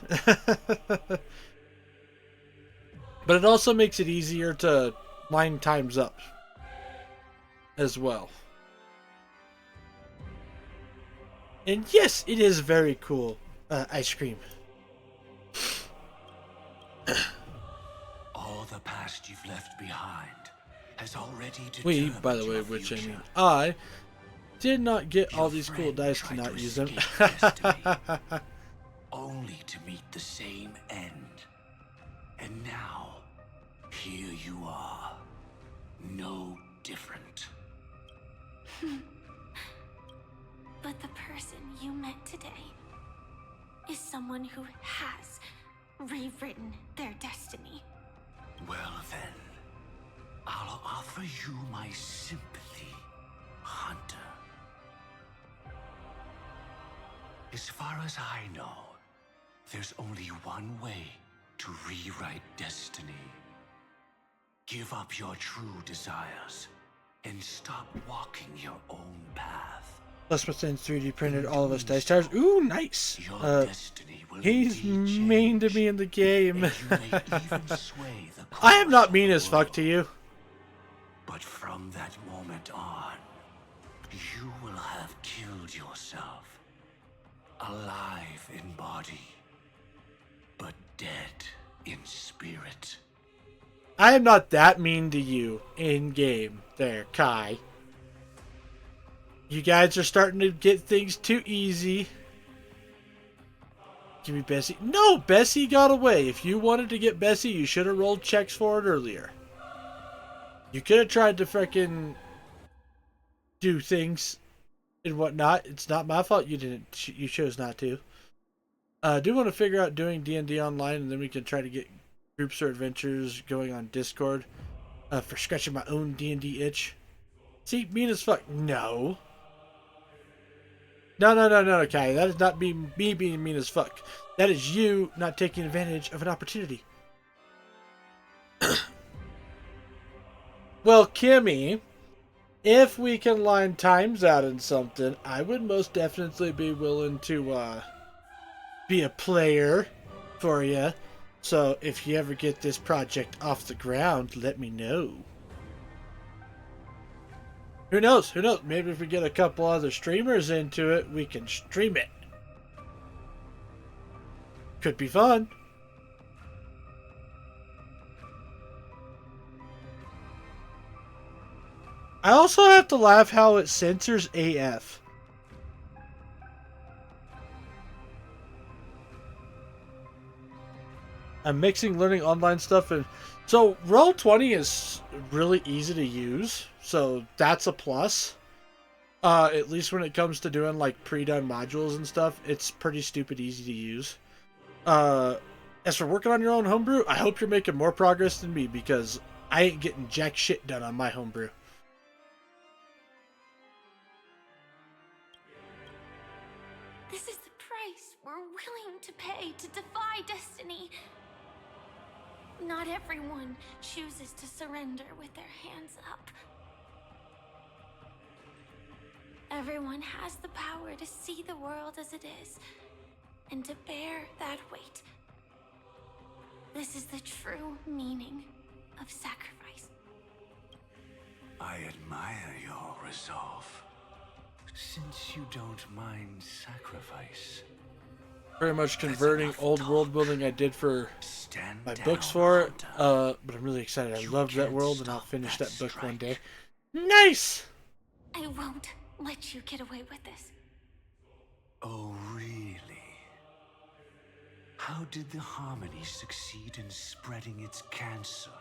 But it also makes it easier to line times up as well. And yes, it is very cool. Ice cream. All the past you've left behind has already We, determined by the way, your which I future. mean, I did not get all Your these cool friend dice to tried not to use them. escape destiny, only to meet the same end. And now, here you are, no different. But the person you met today is someone who has rewritten their destiny. Well then, I'll offer you my sympathy, Hunter. As far as I know, there's only one way to rewrite destiny. Give up your true desires and stop walking your own path. Plus, within 3D printed all of us dice towers. Ooh, nice. Your destiny will He's indeed mean to change, me in the game. and you may even sway the I am course not of mean the as fuck to world. you. But from that moment on, you will have killed yourself. Alive in body, but dead in spirit. I am not that mean to you in game there, Kai. You guys are starting to get things too easy. Give me Bessie. No, Bessie got away. If you wanted to get Bessie, you should have rolled checks for it earlier. You could have tried to frickin' do things and whatnot. It's not my fault you didn't. You chose not to. I do want to figure out doing D&D online, and then we can try to get groups or adventures going on Discord. for scratching my own D&D itch. See, mean as fuck. No. No, Kai. That is not me being mean as fuck. That is you not taking advantage of an opportunity. Well, Kimmy, if we can line times out in something, I would most definitely be willing to be a player for you. So if you ever get this project off the ground, let me know. Who knows? Who knows? Maybe if we get a couple other streamers into it, we can stream it. Could be fun. I also have to laugh how it censors AF. I'm mixing learning online stuff and so Roll20 is really easy to use, so that's a plus. At least when it comes to doing like pre-done modules and stuff, it's pretty stupid easy to use. As for working on your own homebrew, I hope you're making more progress than me because I ain't getting jack shit done on my homebrew. This is the price we're willing to pay to defy destiny. Not everyone chooses to surrender with their hands up. Everyone has the power to see the world as it is, and to bear that weight. This is the true meaning of sacrifice. I admire your resolve. Since you don't mind sacrifice. Very much converting old world building I did for my books for it. But I'm really excited. I love that world and I'll finish that book one day. Nice! I won't let you get away with this. Oh, really? How did the Harmony succeed in spreading its cancer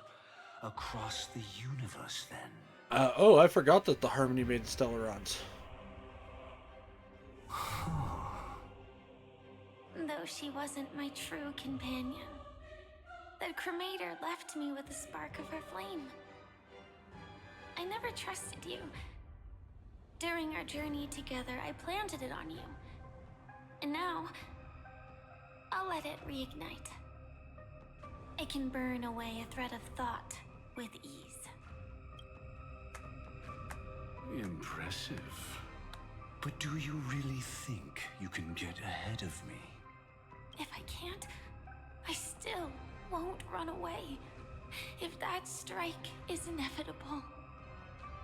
across the universe then? Oh, I forgot that the Harmony made Stellarons. Though she wasn't my true companion, the cremator left me with a spark of her flame. I never trusted you. During our journey together, I planted it on you. And now, I'll let it reignite. It can burn away a thread of thought with ease. Impressive. But do you really think you can get ahead of me? If I can't, I still won't run away. If that strike is inevitable,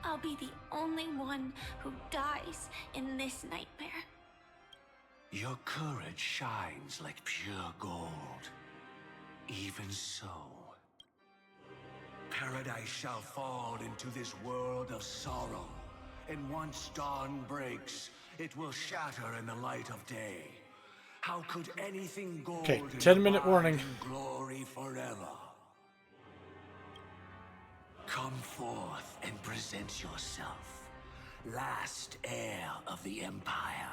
I'll be the only one who dies in this nightmare. Your courage shines like pure gold. Even so, paradise shall fall into this world of sorrow, and once dawn breaks, it will shatter in the light of day. How could anything golden Okay, 10-minute warning. Glory forever? Come forth and present yourself, last heir of the Empire.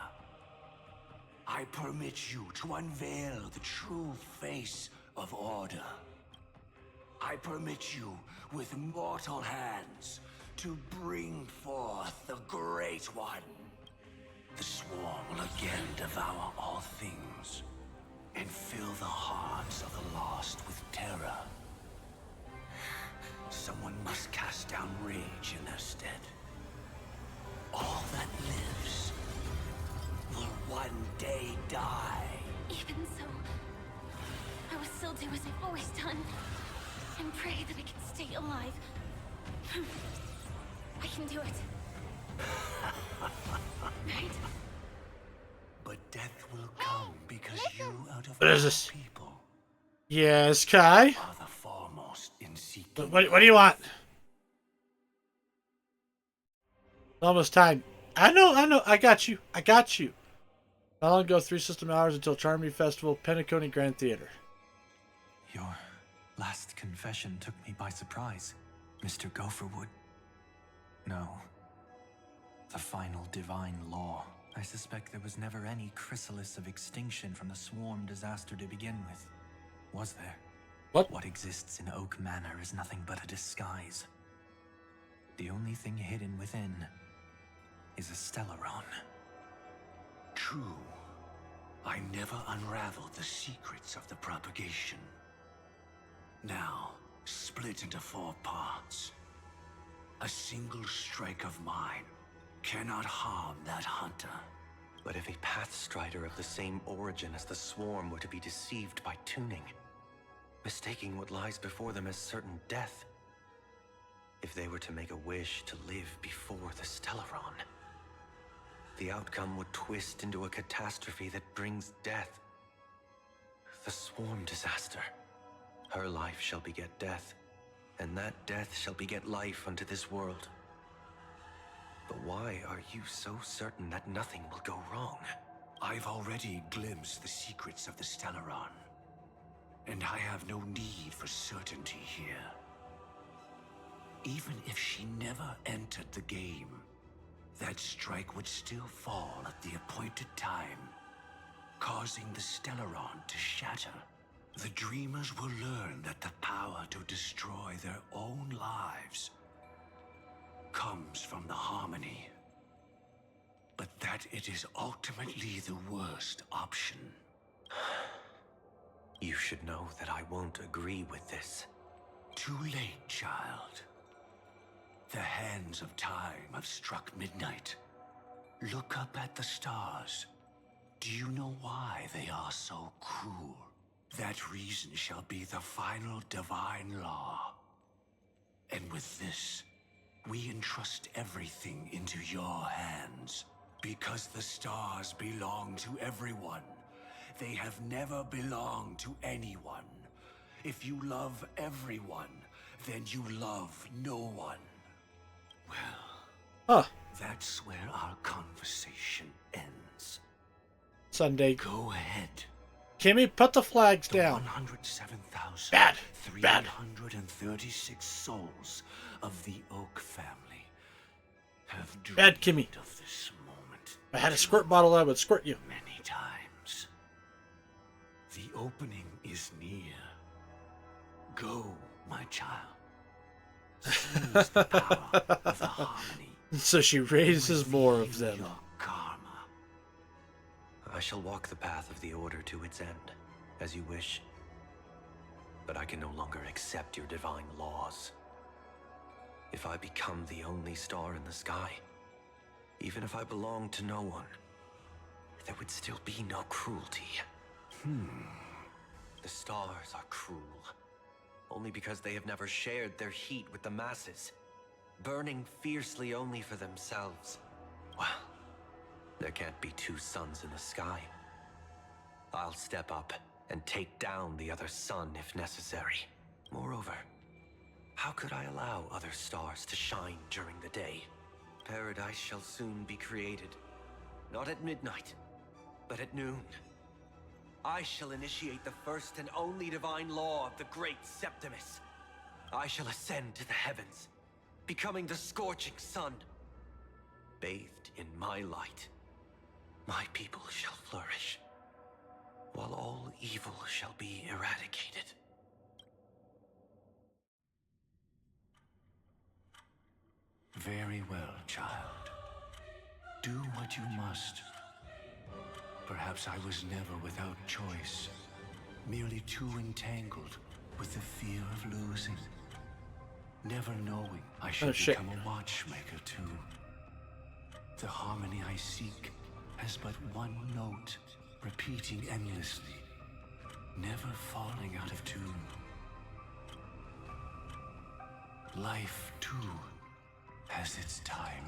I permit you to unveil the true face of order. I permit you, with mortal hands, to bring forth the Great One. The Swarm will again devour all things, and fill the hearts of the lost with terror. Someone must cast down rage in their stead. All that lives will one day die. Even so, I will still do as I've always done, and pray that I can stay alive. I can do it. Right? But death will come because you, out of What is all this? people, Yes, Kai? are the foremost in seeking. What do you want? Almost time. I know. I got you. Not long ago, 3 system hours until Charmy Festival, Penacony Grand Theater. Your last confession took me by surprise, Mr. Gopherwood. No. The final divine law. I suspect there was never any chrysalis of extinction from the swarm disaster to begin with. Was there? What? What exists in Oak Manor is nothing but a disguise. The only thing hidden within is a Stellaron. True. I never unraveled the secrets of the propagation. Now, split into 4 parts. A single strike of mine cannot harm that hunter. But if a Pathstrider of the same origin as the Swarm were to be deceived by tuning, mistaking what lies before them as certain death, if they were to make a wish to live before the Stellaron, the outcome would twist into a catastrophe that brings death. The Swarm disaster. Her life shall beget death, and that death shall beget life unto this world. But why are you so certain that nothing will go wrong? I've already glimpsed the secrets of the Stellaron, and I have no need for certainty here. Even if she never entered the game, that strike would still fall at the appointed time, causing the Stellaron to shatter. The Dreamers will learn that the power to destroy their own lives comes from the Harmony, but that it is ultimately the worst option. You should know that I won't agree with this. Too late, child. The hands of time have struck midnight. Look up at the stars. Do you know why they are so cruel? That reason shall be the final divine law. And with this, we entrust everything into your hands. Because the stars belong to everyone. They have never belonged to anyone. If you love everyone, then you love no one. Well, that's where our conversation ends. Sunday. Go ahead. Kimmy, put the flags down. 107,336 souls of the Oak family have dreamed Bad Kimmy. of this moment. If I had a squirt bottle, I would squirt you. Many times. The opening is near. Go, my child. Seize the power of the Harmony. So she raises more of them. Your karma. I shall walk the path of the Order to its end, as you wish. But I can no longer accept your divine laws. If I become the only star in the sky, even if I belong to no one, there would still be no cruelty. The stars are cruel, only because they have never shared their heat with the masses, burning fiercely only for themselves. Well, there can't be 2 suns in the sky. I'll step up and take down the other sun if necessary. Moreover, how could I allow other stars to shine during the day? Paradise shall soon be created, not at midnight, but at noon. I shall initiate the first and only divine law of the great Septimus. I shall ascend to the heavens, becoming the scorching sun. Bathed in my light, my people shall flourish, while all evil shall be eradicated. Very well, child. Do what you must. Perhaps I was never without choice, merely too entangled with the fear of losing. Never knowing I should become a watchmaker too. The harmony I seek has but one note, repeating endlessly, never falling out of tune. Life, too, has its time.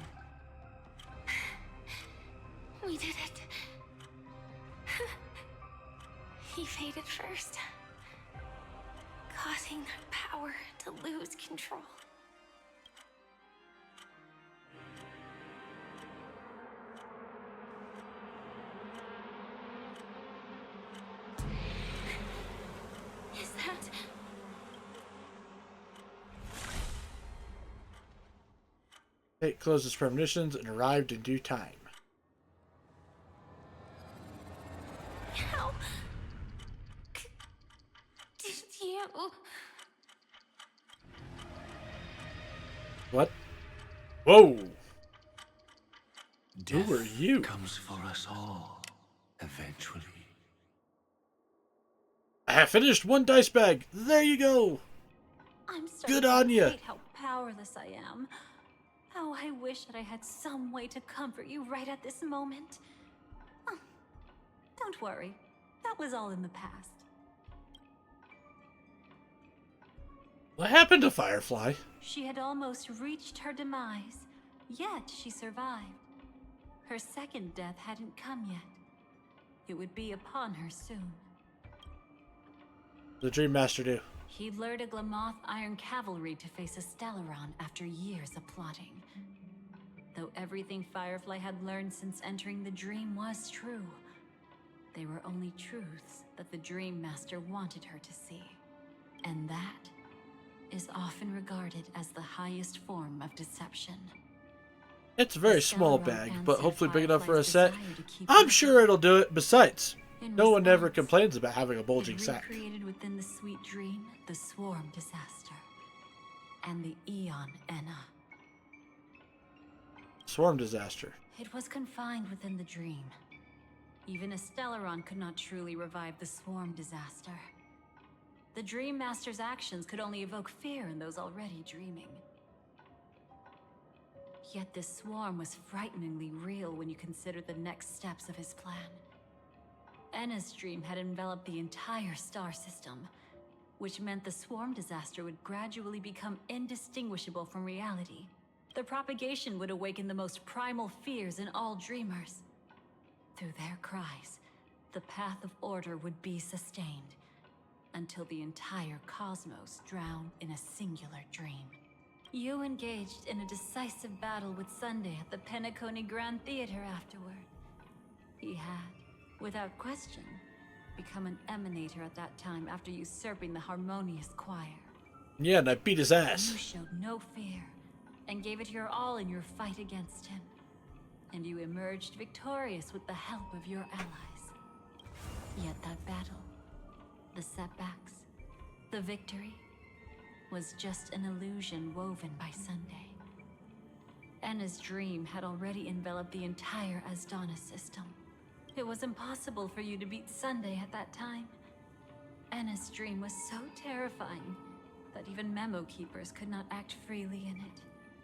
We did it. He faded first, causing that power to lose control. Is that... Fate closed its premonitions and arrived in due time. How did you... What? Whoa! Death Who are you? comes for us all, eventually. I have finished one dice bag. There you go. I'm starting Good to on ya. hate how powerless I am. How I wish that I had some way to comfort you right at this moment. Oh, don't worry. That was all in the past. What happened to Firefly? She had almost reached her demise, yet she survived. Her second death hadn't come yet. It would be upon her soon. The Dream Master do. He lured a Glamoth Iron Cavalry to face a Stellaron after years of plotting. Though everything Firefly had learned since entering the dream was true, they were only truths that the Dream Master wanted her to see. And that is often regarded as the highest form of deception. It's a very small bag, but hopefully big enough for a set. I'm sure it'll do it. Besides, no one ever complains about having a bulging sack. Created within the sweet dream, the Swarm Disaster, and the Eon Enna. Swarm Disaster. It was confined within the dream. Even a Stellaron could not truly revive the Swarm Disaster. The Dream Master's actions could only evoke fear in those already dreaming. Yet this swarm was frighteningly real when you consider the next steps of his plan. Enna's dream had enveloped the entire star system, which meant the Swarm Disaster would gradually become indistinguishable from reality. The propagation would awaken the most primal fears in all dreamers. Through their cries, the path of order would be sustained, until the entire cosmos drowned in a singular dream. You engaged in a decisive battle with Sunday at the Penacony Grand Theater afterward. He had, without question, become an emanator at that time after usurping the Harmonious Choir. Yeah, and I beat his ass. You showed no fear, and gave it your all in your fight against him. And you emerged victorious with the help of your allies. Yet that battle, the setbacks, the victory, was just an illusion woven by Sunday. Enna's dream had already enveloped the entire Asdana system. It was impossible for you to beat Sunday at that time. Enna's dream was so terrifying that even memo keepers could not act freely in it.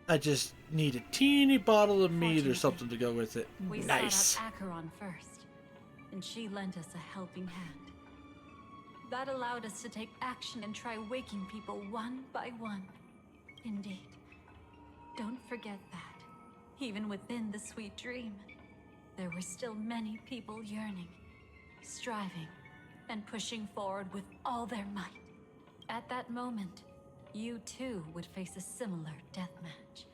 I just need a teeny bottle of meat or something to go with it. We Nice. sought out Acheron first, and she lent us a helping hand. That allowed us to take action and try waking people one by one. Indeed. Don't forget that, even within the sweet dream, there were still many people yearning, striving, and pushing forward with all their might. At that moment, you too would face a similar deathmatch.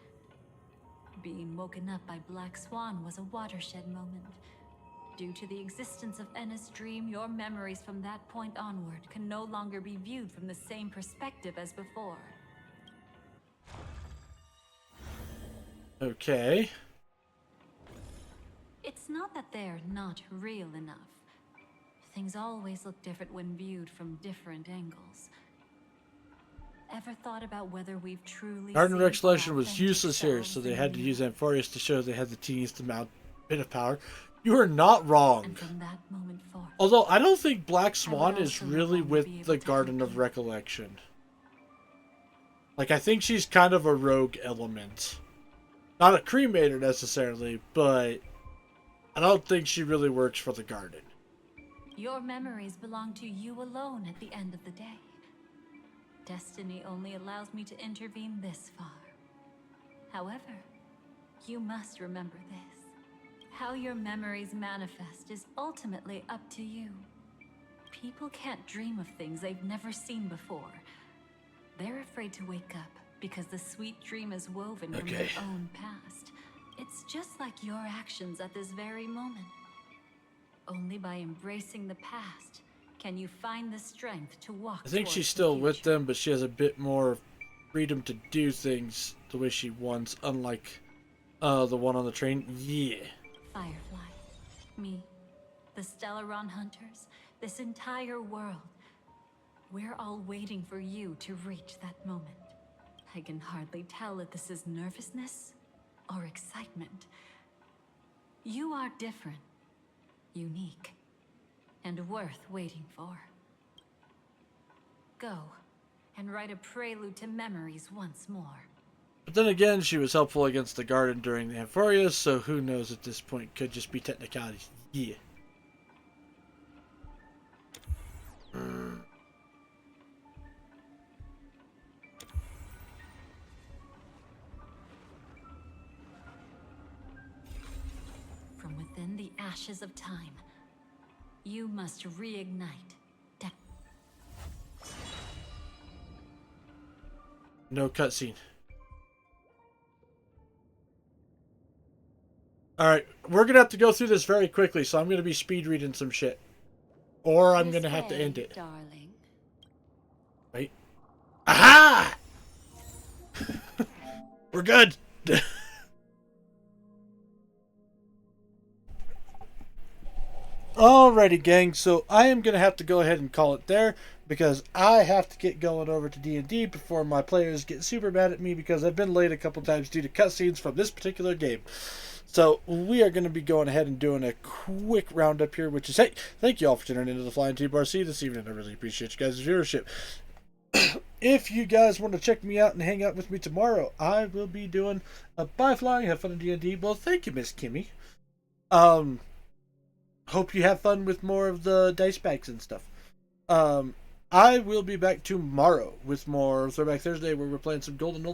Being woken up by Black Swan was a watershed moment. Due to the existence of Enna's dream, your memories from that point onward can no longer be viewed from the same perspective as before. Okay. It's not that they're not real enough. Things always look different when viewed from different angles. Ever thought about whether we've truly Garden seen Recollection our was authentic useless here, selves so they in had to you? use Amphorius to show they had the teeniest amount bit of power. You are not wrong. And from that moment forth, Although I don't think Black Swan also is no really longer be with able the to Garden help of you. Recollection. Like, I think she's kind of a rogue element. Not a cremator necessarily, but I don't think she really works for the Garden. your memories belong to you alone at the end of the day. Destiny only allows me to intervene this far. However, you must remember this. How your memories manifest is ultimately up to you. People can't dream of things they've never seen before. They're afraid to wake up because the sweet dream is woven from their own past. It's just like your actions at this very moment. Only by embracing the past can you find the strength to walk I think towards she's the still with future. them, but she has a bit more freedom to do things the way she wants, unlike the one on the train. Yeah. Firefly, me, the Stellaron Hunters, this entire world. We're all waiting for you to reach that moment. I can hardly tell if this is nervousness or excitement. You are different, unique, and worth waiting for. Go, and write a prelude to memories once more. But then again, she was helpful against the garden during the Amphorias, so who knows at this point. Could just be technicalities. Yeah. From within the ashes of time, you must reignite. No cutscene. Alright, we're going to have to go through this very quickly, so I'm going to be speed reading some shit. Or I'm going to have to end it. Darling. Wait. Aha! We're good! Alrighty, gang, so I am going to have to go ahead and call it there, because I have to get going over to D&D before my players get super mad at me because I've been late a couple times due to cutscenes from this particular game. So we are going to be going ahead and doing a quick roundup here, which is, hey, thank you all for tuning into the Flying T-Bar-C this evening. I really appreciate you guys' viewership. If you guys want to check me out and hang out with me tomorrow, I will be doing a Bye Flying, have fun in D&D. Well, thank you, Miss Kimmy. Hope you have fun with more of the dice bags and stuff. I will be back tomorrow with more Throwback Thursday, where we're playing some golden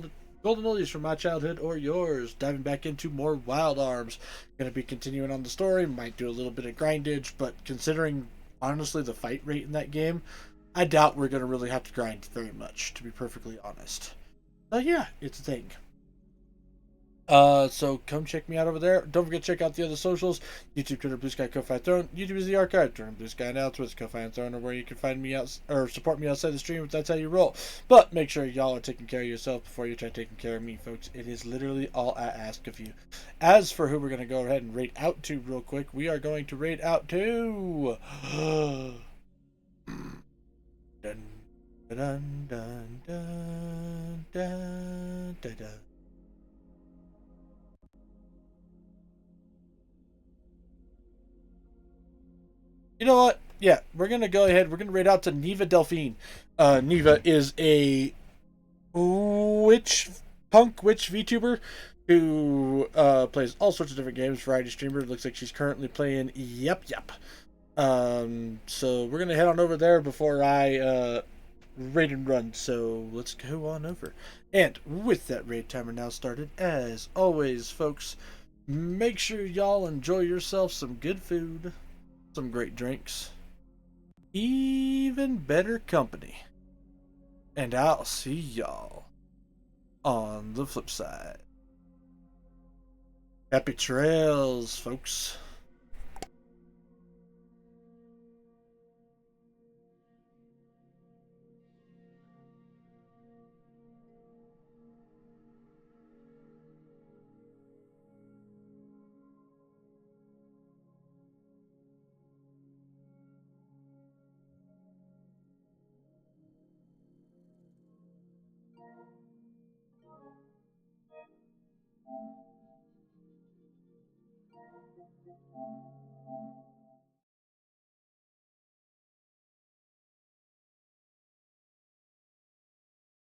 oldies from my childhood or yours, diving back into more Wild Arms. Gonna be continuing on the story, might do a little bit of grindage, but considering honestly the fight rate in that game, I doubt we're gonna really have to grind very much, to be perfectly honest. But yeah, it's a thing. So come check me out over there. Don't forget to check out the other socials: YouTube, Twitter, Blue Sky, Ko-Fi, Throne. YouTube is the archive. Twitter, Blue Sky now. Twitch, Ko-Fi, and Throne are where you can find me out or support me outside the stream if that's how you roll. But make sure y'all are taking care of yourself before you try taking care of me, folks. It is literally all I ask of you. As for who we're gonna go ahead and rate out to real quick, we are going to rate out to dun dun dun dun dun dun dun. You know what? Yeah, we're going to go ahead. We're going to rate out to Neva Delphine. Neva is a punk witch VTuber who plays all sorts of different games, variety streamer. Looks like she's currently playing Yep. So we're going to head on over there before I raid and run. So let's go on over. And with that raid timer now started, as always, folks, make sure y'all enjoy yourself some good food, some great drinks, even better company. And I'll see y'all on the flip side. Happy trails, folks.